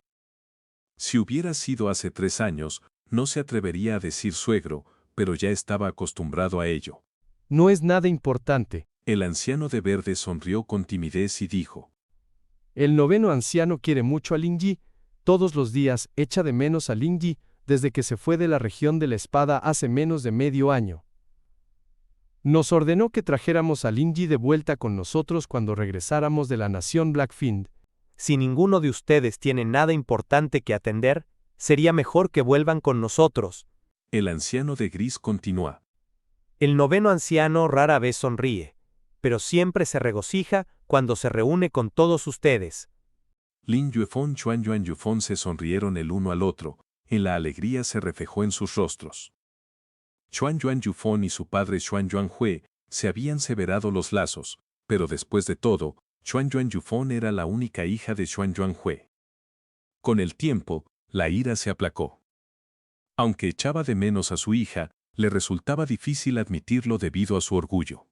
Si hubiera sido hace 3 años, no se atrevería a decir suegro, pero ya estaba acostumbrado a ello. No es nada importante. El anciano de verde sonrió con timidez y dijo: El noveno anciano quiere mucho a Lingyi. Todos los días echa de menos a Lingyi desde que se fue de la región de la espada hace menos de medio año. Nos ordenó que trajéramos a Lingyi de vuelta con nosotros cuando regresáramos de la nación Blackfiend. Si ninguno de ustedes tiene nada importante que atender, sería mejor que vuelvan con nosotros. El anciano de gris continuó: El noveno anciano rara vez sonríe, pero siempre se regocija cuando se reúne con todos ustedes. Lin Yuefeng y Xuan Yuan Yufeng se sonrieron el uno al otro, y la alegría se reflejó en sus rostros. Xuan Yuan Yufeng y su padre Xuan Yuan Hui se habían severado los lazos, pero después de todo, Xuan Yuan Yufeng era la única hija de Xuan Yuan Hui. Con el tiempo, la ira se aplacó. Aunque echaba de menos a su hija, le resultaba difícil admitirlo debido a su orgullo.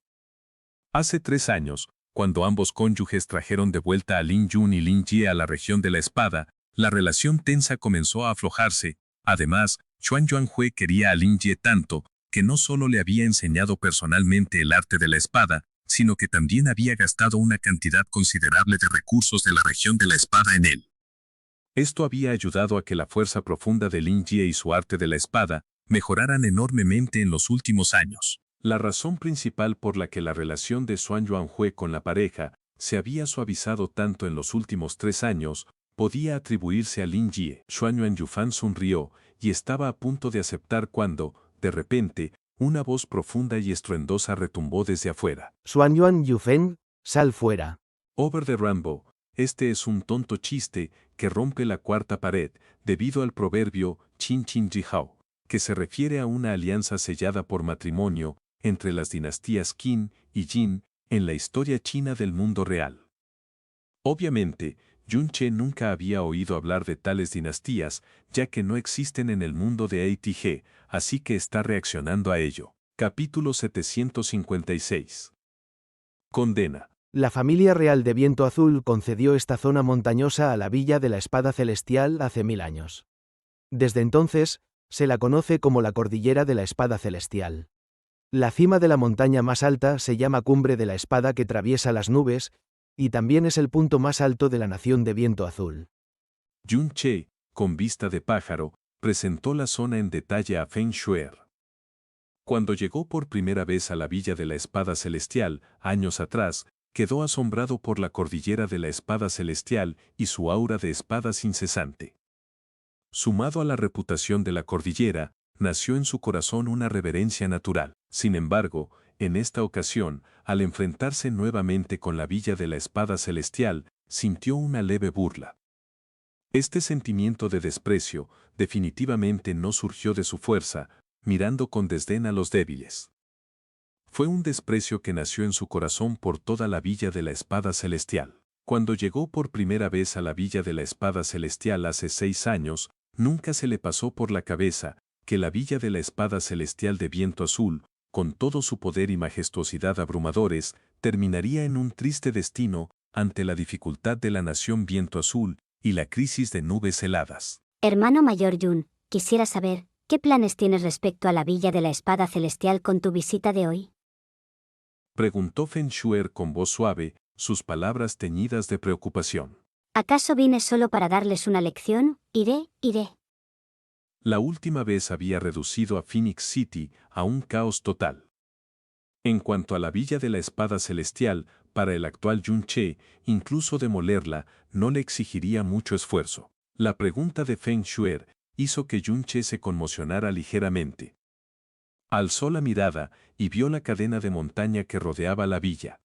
Hace 3 años, cuando ambos cónyuges trajeron de vuelta a Lin Yun y Lin Jie a la región de la espada, la relación tensa comenzó a aflojarse. Además, Xuan Yuan Hui quería a Lin Jie tanto, que no solo le había enseñado personalmente el arte de la espada, sino que también había gastado una cantidad considerable de recursos de la región de la espada en él. Esto había ayudado a que la fuerza profunda de Lin Jie y su arte de la espada mejoraran enormemente en los últimos años. La razón principal por la que la relación de Xuan Yuan Hui con la pareja se había suavizado tanto en los últimos 3 años podía atribuirse a Lin Jie. Xuan Yuan Yufeng sonrió y estaba a punto de aceptar cuando, de repente, una voz profunda y estruendosa retumbó desde afuera. Xuan Yuan Yufeng, sal fuera. Over the Rainbow, este es un tonto chiste que rompe la cuarta pared debido al proverbio Qin Qin Ji Hao, que se refiere a una alianza sellada por matrimonio entre las dinastías Qin y Jin en la historia china del mundo real. Obviamente, Yun Che nunca había oído hablar de tales dinastías, ya que no existen en el mundo de ATG, así que está reaccionando a ello. Capítulo 756. Condena. La familia real de Viento Azul concedió esta zona montañosa a la Villa de la Espada Celestial hace 1000 años. Desde entonces, se la conoce como la Cordillera de la Espada Celestial. La cima de la montaña más alta se llama Cumbre de la Espada que atraviesa las nubes, y también es el punto más alto de la nación de Viento Azul. Yun Che, con vista de pájaro, presentó la zona en detalle a Feng Shuer. Cuando llegó por primera vez a la Villa de la Espada Celestial, años atrás, quedó asombrado por la Cordillera de la Espada Celestial y su aura de espadas incesante. Sumado a la reputación de la cordillera, nació en su corazón una reverencia natural. Sin embargo, en esta ocasión, al enfrentarse nuevamente con la Villa de la Espada Celestial, sintió una leve burla. Este sentimiento de desprecio definitivamente no surgió de su fuerza, mirando con desdén a los débiles. Fue un desprecio que nació en su corazón por toda la Villa de la Espada Celestial. Cuando llegó por primera vez a la Villa de la Espada Celestial hace 6 años, nunca se le pasó por la cabeza que la Villa de la Espada Celestial de Viento Azul, con todo su poder y majestuosidad abrumadores, terminaría en un triste destino ante la dificultad de la nación Viento Azul y la crisis de nubes heladas. Hermano mayor Yun, quisiera saber, ¿qué planes tienes respecto a la Villa de la Espada Celestial con tu visita de hoy? Preguntó Feng Shuer con voz suave, sus palabras teñidas de preocupación. ¿Acaso vine solo para darles una lección? Iré. La última vez había reducido a Phoenix City a un caos total. En cuanto a la Villa de la Espada Celestial, para el actual Yun Che, incluso demolerla no le exigiría mucho esfuerzo. La pregunta de Feng Shuer hizo que Yun Che se conmocionara ligeramente. Alzó la mirada y vio la cadena de montaña que rodeaba la villa.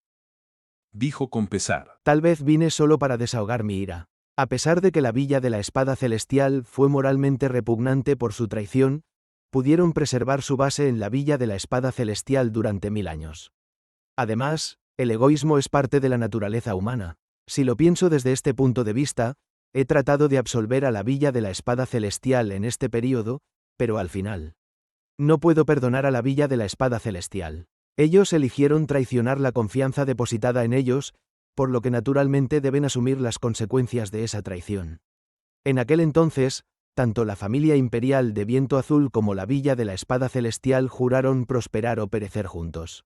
Dijo con pesar: Tal vez vine solo para desahogar mi ira. A pesar de que la Villa de la Espada Celestial fue moralmente repugnante por su traición, pudieron preservar su base en la Villa de la Espada Celestial durante 1000 años. Además, el egoísmo es parte de la naturaleza humana. Si lo pienso desde este punto de vista, he tratado de absolver a la Villa de la Espada Celestial en este período, pero al final. No puedo perdonar a la Villa de la Espada Celestial. Ellos eligieron traicionar la confianza depositada en ellos, por lo que naturalmente deben asumir las consecuencias de esa traición. En aquel entonces, tanto la familia imperial de Viento Azul como la Villa de la Espada Celestial juraron prosperar o perecer juntos.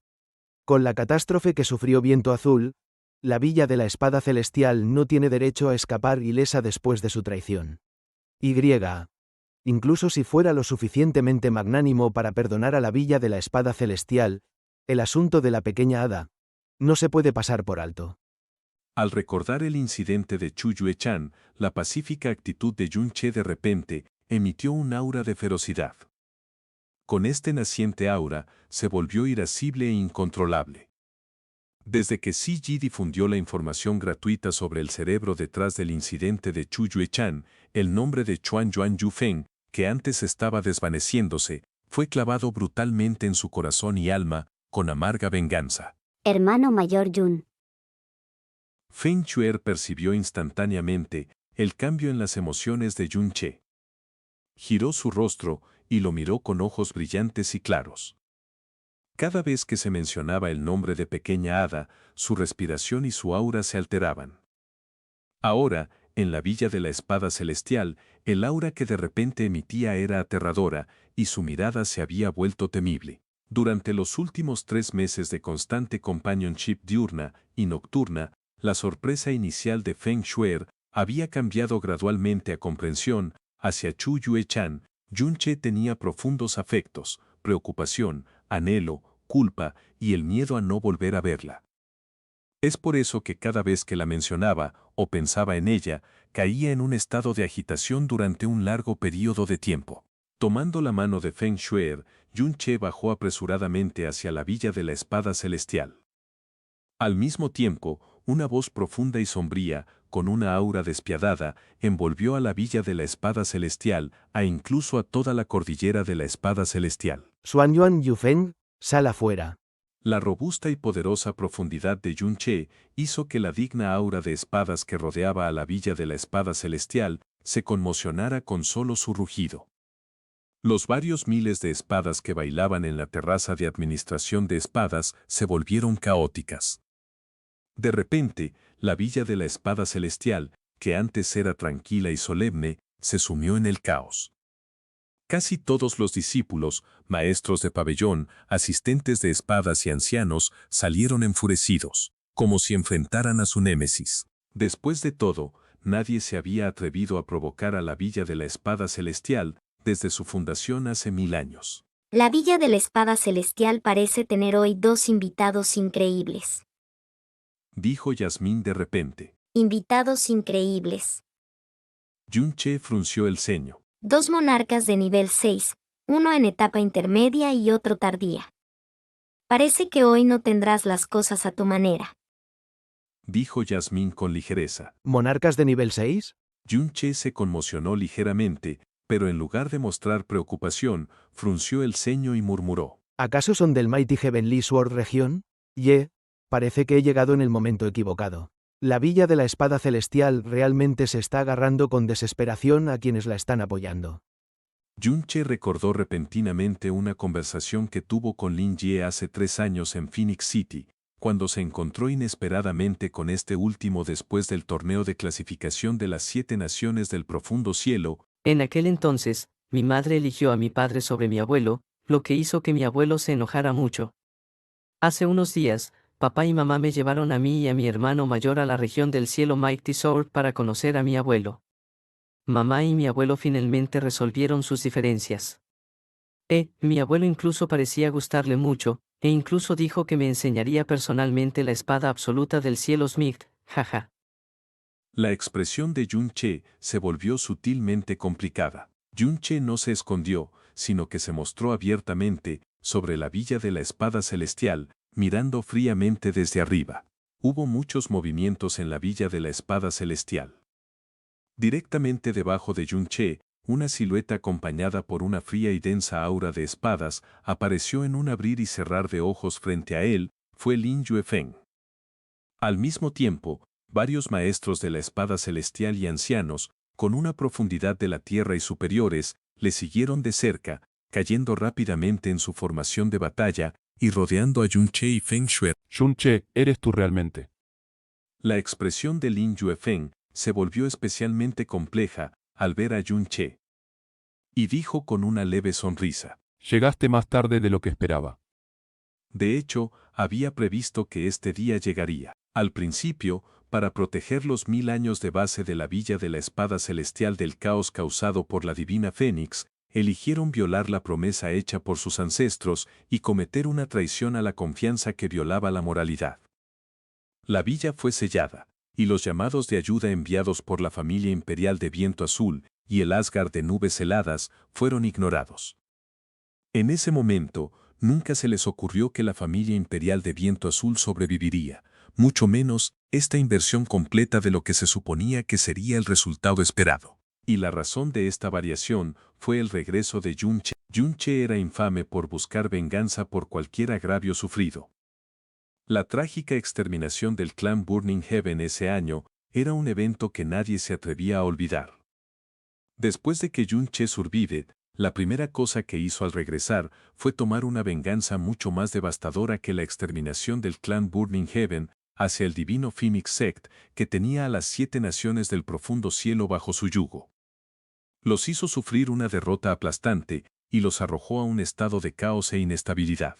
Con la catástrofe que sufrió Viento Azul, la Villa de la Espada Celestial no tiene derecho a escapar ilesa después de su traición. Incluso si fuera lo suficientemente magnánimo para perdonar a la Villa de la Espada Celestial, el asunto de la pequeña hada no se puede pasar por alto. Al recordar el incidente de Chu Yue-chan, la pacífica actitud de Yun-che de repente emitió un aura de ferocidad. Con este naciente aura, se volvió irascible e incontrolable. Desde que CG difundió la información gratuita sobre el cerebro detrás del incidente de Chu Yue-chan, el nombre de Chuan Yuan Yufeng, que antes estaba desvaneciéndose, fue clavado brutalmente en su corazón y alma, con amarga venganza. Hermano mayor Yun. Feng Xuer percibió instantáneamente el cambio en las emociones de Yun-che. Giró su rostro y lo miró con ojos brillantes y claros. Cada vez que se mencionaba el nombre de Pequeña Hada, su respiración y su aura se alteraban. Ahora, en la Villa de la Espada Celestial, el aura que de repente emitía era aterradora y su mirada se había vuelto temible. Durante los últimos 3 meses de constante companionship diurna y nocturna, la sorpresa inicial de Feng Xuer había cambiado gradualmente a comprensión. Hacia Chu Yue-chan, Yun-che tenía profundos afectos, preocupación, anhelo, culpa y el miedo a no volver a verla. Es por eso que cada vez que la mencionaba o pensaba en ella, caía en un estado de agitación durante un largo período de tiempo. Tomando la mano de Feng Xuer, Yun-che bajó apresuradamente hacia la Villa de la Espada Celestial. Al mismo tiempo, una voz profunda y sombría, con una aura despiadada, envolvió a la Villa de la Espada Celestial, incluso a toda la cordillera de la Espada Celestial. Xuan Yuan Yufeng, sal afuera. La robusta y poderosa profundidad de Yun-che hizo que la digna aura de espadas que rodeaba a la Villa de la Espada Celestial se conmocionara con solo su rugido. Los varios miles de espadas que bailaban en la terraza de administración de espadas se volvieron caóticas. De repente, la Villa de la Espada Celestial, que antes era tranquila y solemne, se sumió en el caos. Casi todos los discípulos, maestros de pabellón, asistentes de espadas y ancianos salieron enfurecidos, como si enfrentaran a su némesis. Después de todo, nadie se había atrevido a provocar a la Villa de la Espada Celestial desde su fundación hace 1000 años. La Villa de la Espada Celestial parece tener hoy 2 invitados increíbles. Dijo Yasmín de repente. Invitados increíbles. Yun-che frunció el ceño. 2 monarcas de nivel 6, uno en etapa intermedia y otro tardía. Parece que hoy no tendrás las cosas a tu manera. Dijo Yasmín con ligereza. ¿Monarcas de nivel 6? Yun-che se conmocionó ligeramente, pero en lugar de mostrar preocupación, frunció el ceño y murmuró. ¿Acaso son del Mighty Heavenly Sword Región? Parece que he llegado en el momento equivocado. La Villa de la Espada Celestial realmente se está agarrando con desesperación a quienes la están apoyando. Yun-che recordó repentinamente una conversación que tuvo con Lin Jie hace 3 años en Phoenix City, cuando se encontró inesperadamente con este último después del torneo de clasificación de las 7 naciones del profundo cielo. En aquel entonces, mi madre eligió a mi padre sobre mi abuelo, lo que hizo que mi abuelo se enojara mucho. Hace unos días, papá y mamá me llevaron a mí y a mi hermano mayor a la región del cielo Mighty Sword para conocer a mi abuelo. Mamá y mi abuelo finalmente resolvieron sus diferencias. Mi abuelo incluso parecía gustarle mucho, e incluso dijo que me enseñaría personalmente la espada absoluta del cielo Smith, jaja. La expresión de Yun-che se volvió sutilmente complicada. Yun-che no se escondió, sino que se mostró abiertamente, sobre la Villa de la Espada Celestial, mirando fríamente desde arriba. Hubo muchos movimientos en la Villa de la Espada Celestial. Directamente debajo de Yun-che, una silueta acompañada por una fría y densa aura de espadas apareció en un abrir y cerrar de ojos frente a él, fue Lin Yue-feng. Al mismo tiempo, Varios maestros de la espada celestial y ancianos, con una profundidad de la tierra y superiores, le siguieron de cerca, cayendo rápidamente en su formación de batalla y rodeando a Yun-Che y Feng Shui. Yun-Che, eres tú realmente. La expresión de Lin Yuefeng se volvió especialmente compleja al ver a Yun-Che. Y dijo con una leve sonrisa. Llegaste más tarde de lo que esperaba. De hecho, había previsto que este día llegaría. Al principio, para proteger los 1000 años de base de la Villa de la Espada Celestial del caos causado por la Divina Fénix, eligieron violar la promesa hecha por sus ancestros y cometer una traición a la confianza que violaba la moralidad. La villa fue sellada, y los llamados de ayuda enviados por la familia imperial de Viento Azul y el Asgard de Nubes Heladas fueron ignorados. En ese momento, nunca se les ocurrió que la familia imperial de Viento Azul sobreviviría, mucho menos esta inversión completa de lo que se suponía que sería el resultado esperado. Y la razón de esta variación fue el regreso de Yun-Che. Yun-Che era infame por buscar venganza por cualquier agravio sufrido. La trágica exterminación del clan Burning Heaven ese año era un evento que nadie se atrevía a olvidar. Después de que Yun-Che survive, la primera cosa que hizo al regresar fue tomar una venganza mucho más devastadora que la exterminación del clan Burning Heaven hacia el divino Phoenix Sect, que tenía a las 7 naciones del profundo cielo bajo su yugo. Los hizo sufrir una derrota aplastante y los arrojó a un estado de caos e inestabilidad.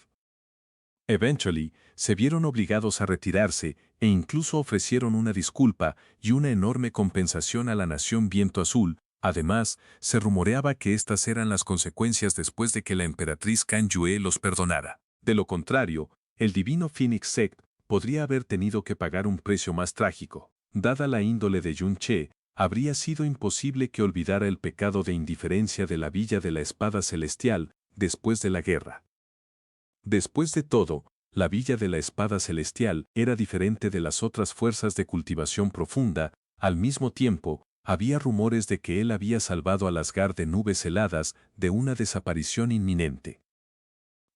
Eventually, se vieron obligados a retirarse e incluso ofrecieron una disculpa y una enorme compensación a la nación Viento Azul. Además, se rumoreaba que estas eran las consecuencias después de que la emperatriz Kan Yue los perdonara. De lo contrario, el divino Phoenix Sect podría haber tenido que pagar un precio más trágico. Dada la índole de Yun-Che, habría sido imposible que olvidara el pecado de indiferencia de la Villa de la Espada Celestial después de la guerra. Después de todo, la Villa de la Espada Celestial era diferente de las otras fuerzas de cultivación profunda. Al mismo tiempo, había rumores de que él había salvado al Asgard de Nubes Heladas de una desaparición inminente.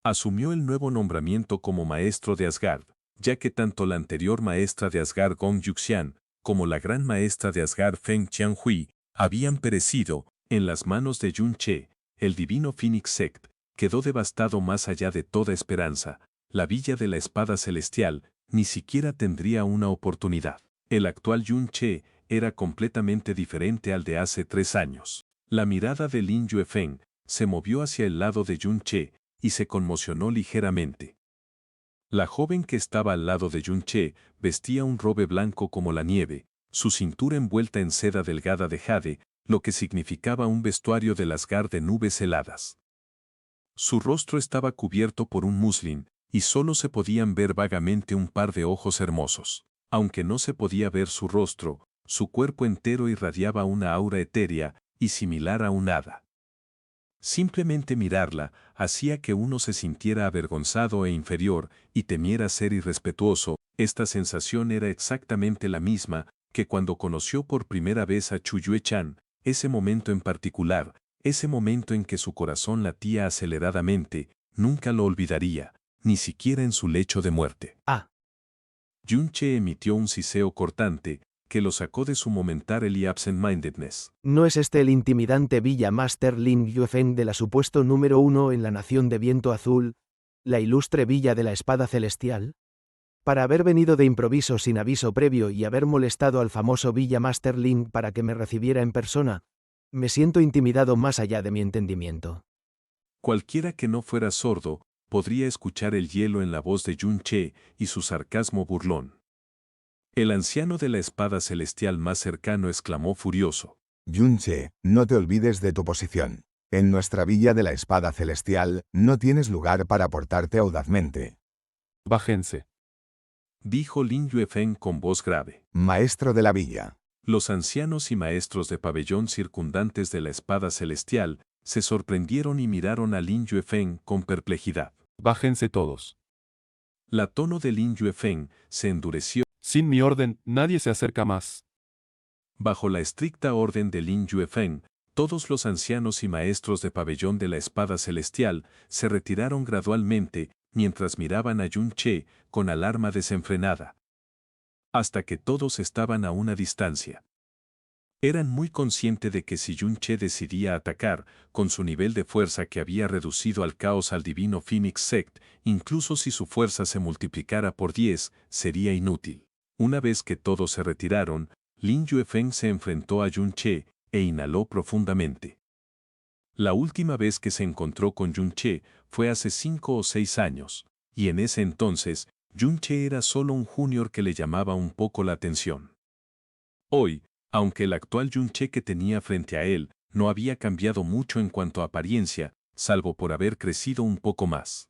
Asumió el nuevo nombramiento como maestro de Asgard, ya que tanto la anterior maestra de Asgard Gong Yuxian como la gran maestra de Asgard Feng Qianhui habían perecido en las manos de Yun-Che. El divino Phoenix Sect quedó devastado más allá de toda esperanza. La Villa de la Espada Celestial ni siquiera tendría una oportunidad. El actual Yun-Che era completamente diferente al de hace 3 años. La mirada de Lin Yuefeng se movió hacia el lado de Yun-Che y se conmocionó ligeramente. La joven que estaba al lado de Yun-Che vestía un robe blanco como la nieve, su cintura envuelta en seda delgada de jade, lo que significaba un vestuario del Asgard de Nubes Heladas. Su rostro estaba cubierto por un muslin, y solo se podían ver vagamente un par de ojos hermosos. Aunque no se podía ver su rostro, su cuerpo entero irradiaba una aura etérea y similar a un hada. Simplemente mirarla hacía que uno se sintiera avergonzado e inferior y temiera ser irrespetuoso. Esta sensación era exactamente la misma que cuando conoció por primera vez a Chu Yue-chan, ese momento en particular, ese momento en que su corazón latía aceleradamente, nunca lo olvidaría, ni siquiera en su lecho de muerte. Yun-Che emitió un siseo cortante que lo sacó de su momentary absent-mindedness. ¿No es este el intimidante Villa Master Lin Yuefeng de la supuesto número 1 en la nación de Viento Azul, la ilustre Villa de la Espada Celestial? Para haber venido de improviso sin aviso previo y haber molestado al famoso Villa Master Lin para que me recibiera en persona, me siento intimidado más allá de mi entendimiento. Cualquiera que no fuera sordo podría escuchar el hielo en la voz de Yun-Che y su sarcasmo burlón. El anciano de la espada celestial más cercano exclamó furioso. Yun-Che, no te olvides de tu posición. En nuestra Villa de la Espada Celestial no tienes lugar para portarte audazmente. Bájense, dijo Lin Yuefeng con voz grave. Maestro de la villa. Los ancianos y maestros de pabellón circundantes de la espada celestial se sorprendieron y miraron a Lin Yuefeng con perplejidad. Bájense todos. La tono de Lin Yuefeng se endureció. Sin mi orden, nadie se acerca más. Bajo la estricta orden de Lin Yuefeng, todos los ancianos y maestros de pabellón de la espada celestial se retiraron gradualmente mientras miraban a Yun-Che con alarma desenfrenada. hasta que todos estaban a una distancia. Eran muy conscientes de que si Yun-che decidía atacar, con su nivel de fuerza que había reducido al caos al divino Phoenix Sect, incluso si su fuerza se multiplicara por 10, sería inútil. Una vez que todos se retiraron, Lin Yuefeng se enfrentó a Yun-che e inhaló profundamente. La última vez que se encontró con Yun-che fue hace 5 o 6 años, y en ese entonces, Yun-che era solo un junior que le llamaba un poco la atención. Hoy, aunque el actual Yun-che que tenía frente a él no había cambiado mucho en cuanto a apariencia, salvo por haber crecido un poco más.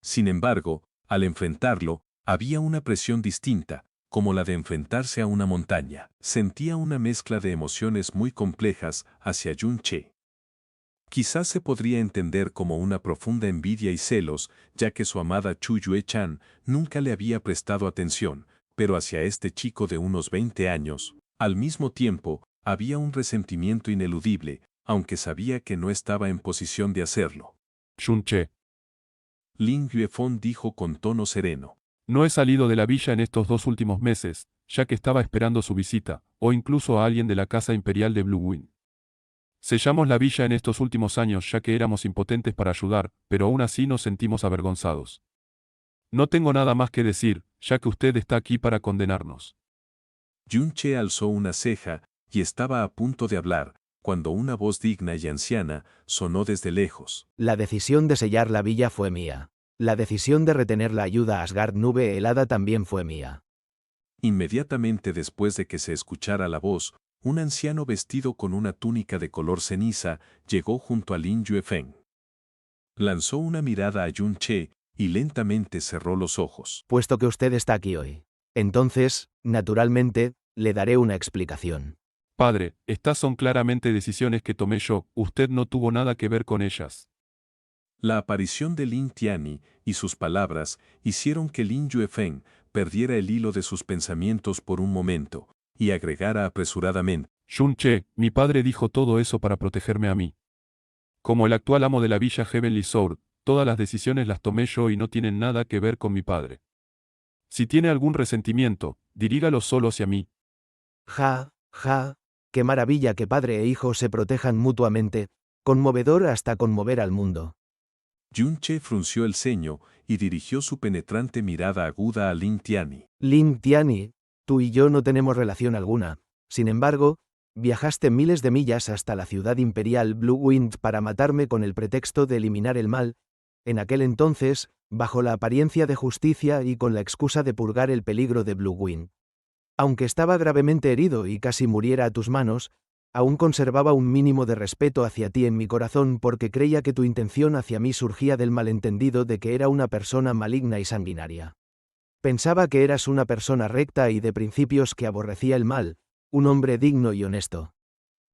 Sin embargo, al enfrentarlo, había una presión distinta, como la de enfrentarse a una montaña. Sentía una mezcla de emociones muy complejas hacia Yun-che. Quizás se podría entender como una profunda envidia y celos, ya que su amada Chu Yue-chan nunca le había prestado atención, pero hacia este chico de unos 20 años, al mismo tiempo, había un resentimiento ineludible, aunque sabía que no estaba en posición de hacerlo. Yun-che, Lin Yuefeng dijo con tono sereno. no he salido de la villa en estos 2 últimos meses, ya que estaba esperando su visita, o incluso a alguien de la Casa Imperial de Blue Wind. Sellamos la villa en estos últimos años ya que éramos impotentes para ayudar, pero aún así nos sentimos avergonzados. No tengo nada más que decir, ya que usted está aquí para condenarnos. Yun-che alzó una ceja y estaba a punto de hablar, cuando una voz digna y anciana sonó desde lejos. La decisión de sellar la villa fue mía. La decisión de retener la ayuda a Asgard Nube Helada también fue mía. Inmediatamente después de que se escuchara la voz, un anciano vestido con una túnica de color ceniza llegó junto a Lin Yuefeng. Lanzó una mirada a Yun-che y lentamente cerró los ojos. Puesto que usted está aquí hoy. Entonces, naturalmente, le daré una explicación. Padre, estas son claramente decisiones que tomé yo, usted no tuvo nada que ver con ellas. La aparición de Lin Tianyi y sus palabras hicieron que Lin Yuefeng perdiera el hilo de sus pensamientos por un momento, y agregara apresuradamente. Yun-che, mi padre dijo todo eso para protegerme a mí. Como el actual amo de la villa Heavenly Sword, todas las decisiones las tomé yo y no tienen nada que ver con mi padre. Si tiene algún resentimiento, dirígalo solo hacia mí. Ja, qué maravilla que padre e hijo se protejan mutuamente. Conmovedor hasta conmover al mundo. Yun-che frunció el ceño y dirigió su penetrante mirada aguda a Lin Tianyi. Lin Tianyi, tú y yo no tenemos relación alguna. Sin embargo, viajaste miles de millas hasta la ciudad imperial Blue Wind para matarme con el pretexto de eliminar el mal, en aquel entonces, bajo la apariencia de justicia y con la excusa de purgar el peligro de Blue Wind. Aunque estaba gravemente herido y casi muriera a tus manos, aún conservaba un mínimo de respeto hacia ti en mi corazón porque creía que tu intención hacia mí surgía del malentendido de que era una persona maligna y sanguinaria. Pensaba que eras una persona recta y de principios que aborrecía el mal, un hombre digno y honesto.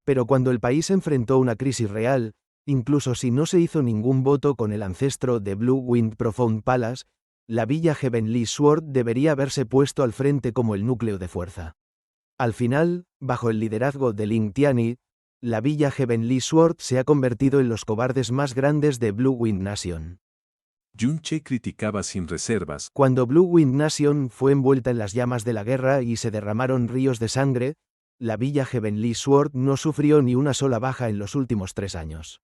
Pero cuando el país enfrentó una crisis real, incluso si no se hizo ningún voto con el ancestro de Blue Wind Profound Palace, la villa Heavenly Sword debería haberse puesto al frente como el núcleo de fuerza. Al final, bajo el liderazgo de Lin Tianyi, la villa Heavenly Sword se ha convertido en los cobardes más grandes de Blue Wind Nation. Yun-che criticaba sin reservas. Cuando Blue Wind Nation fue envuelta en las llamas de la guerra y se derramaron ríos de sangre, la villa Heavenly Sword no sufrió ni una sola baja en los últimos 3 años.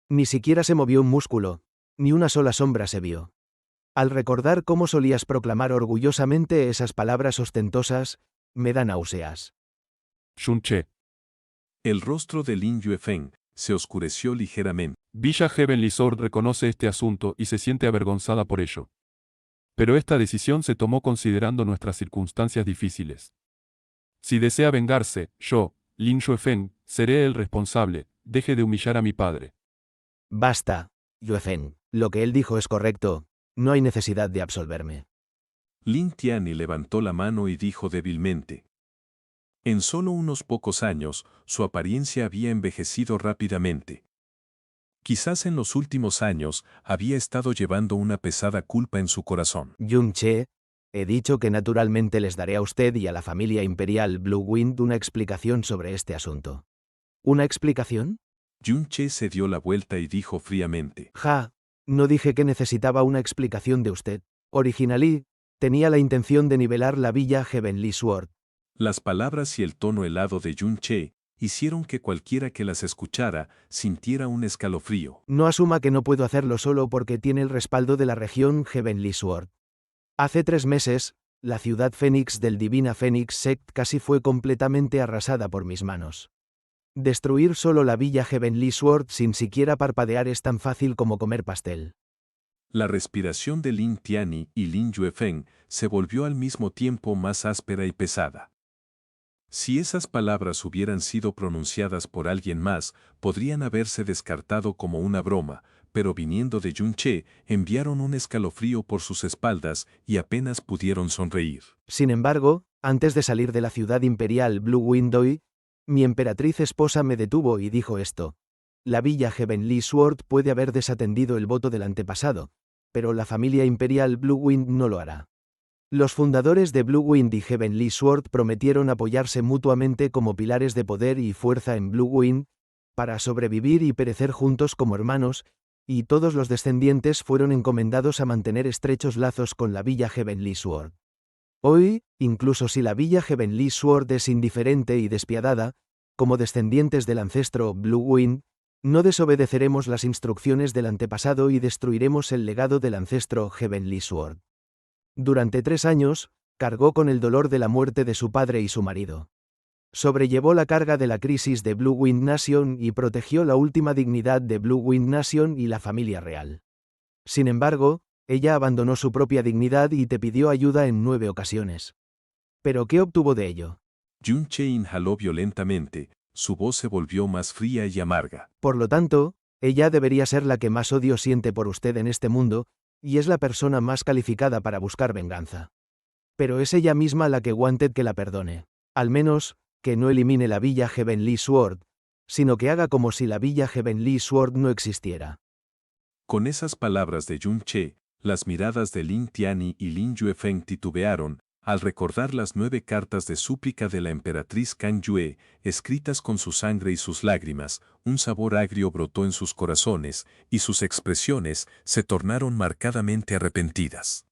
Ni siquiera se movió un músculo, ni una sola sombra se vio. Al recordar cómo solías proclamar orgullosamente esas palabras ostentosas, me da náuseas. Yun-che. El rostro de Lin Yuefeng se oscureció ligeramente. Villa Heavenly Sword reconoce este asunto y se siente avergonzada por ello. Pero esta decisión se tomó considerando nuestras circunstancias difíciles. Si desea vengarse, yo, Lin Yuefeng, seré el responsable, deje de humillar a mi padre. Basta, Yuefeng, lo que él dijo es correcto, no hay necesidad de absolverme. Lin Tianyi levantó la mano y dijo débilmente. En solo unos pocos años, su apariencia había envejecido rápidamente. Quizás en los últimos años había estado llevando una pesada culpa en su corazón. Yun-che, he dicho que naturalmente les daré a usted y a la familia imperial Blue Wind una explicación sobre este asunto. ¿Una explicación? Yun-che se dio la vuelta y dijo fríamente. Ja, no dije que necesitaba una explicación de usted. Originally, Tenía la intención de nivelar la villa Heavenly Sword. Las palabras y el tono helado de Yun Che hicieron que cualquiera que las escuchara sintiera un escalofrío. No asuma que no puedo hacerlo solo porque tiene el respaldo de la región Heavenly Sword. Hace 3 meses, la ciudad Fénix del Divina Phoenix Sect casi fue completamente arrasada por mis manos. Destruir solo la villa Heavenly Sword sin siquiera parpadear es tan fácil como comer pastel. La respiración de Lin Tianyi y Lin Yuefeng se volvió al mismo tiempo más áspera y pesada. Si esas palabras hubieran sido pronunciadas por alguien más, podrían haberse descartado como una broma, pero viniendo de Yun Che, enviaron un escalofrío por sus espaldas y apenas pudieron sonreír. Sin embargo, antes de salir de la ciudad imperial Blue Window, mi emperatriz esposa me detuvo y dijo esto. La villa Heavenly Sword puede haber desatendido el voto del antepasado, pero la familia imperial Blue Wind no lo hará. Los fundadores de Blue Wind y Heavenly Sword prometieron apoyarse mutuamente como pilares de poder y fuerza en Blue Wind, para sobrevivir y perecer juntos como hermanos, y todos los descendientes fueron encomendados a mantener estrechos lazos con la villa Heavenly Sword. Hoy, incluso si la villa Heavenly Sword es indiferente y despiadada, como descendientes del ancestro Blue Wind, no desobedeceremos las instrucciones del antepasado y destruiremos el legado del ancestro Heavenly Sword. Durante 3 años, cargó con el dolor de la muerte de su padre y su marido. Sobrellevó la carga de la crisis de Blue Wind Nation y protegió la última dignidad de Blue Wind Nation y la familia real. Sin embargo, ella abandonó su propia dignidad y te pidió ayuda en 9 ocasiones. ¿Pero qué obtuvo de ello? Yun Che inhaló violentamente, su voz se volvió más fría y amarga. Por lo tanto, ella debería ser la que más odio siente por usted en este mundo, y es la persona más calificada para buscar venganza. Pero es ella misma la que wanted que la perdone. Al menos, que no elimine la villa Heavenly Sword, sino que haga como si la villa Heavenly Sword no existiera. Con esas palabras de Yun Che, las miradas de Lin Tianyi y Lin Yuefeng titubearon, al recordar las 9 cartas de súplica de la emperatriz Kang Yue, escritas con su sangre y sus lágrimas, un sabor agrio brotó en sus corazones, y sus expresiones se tornaron marcadamente arrepentidas.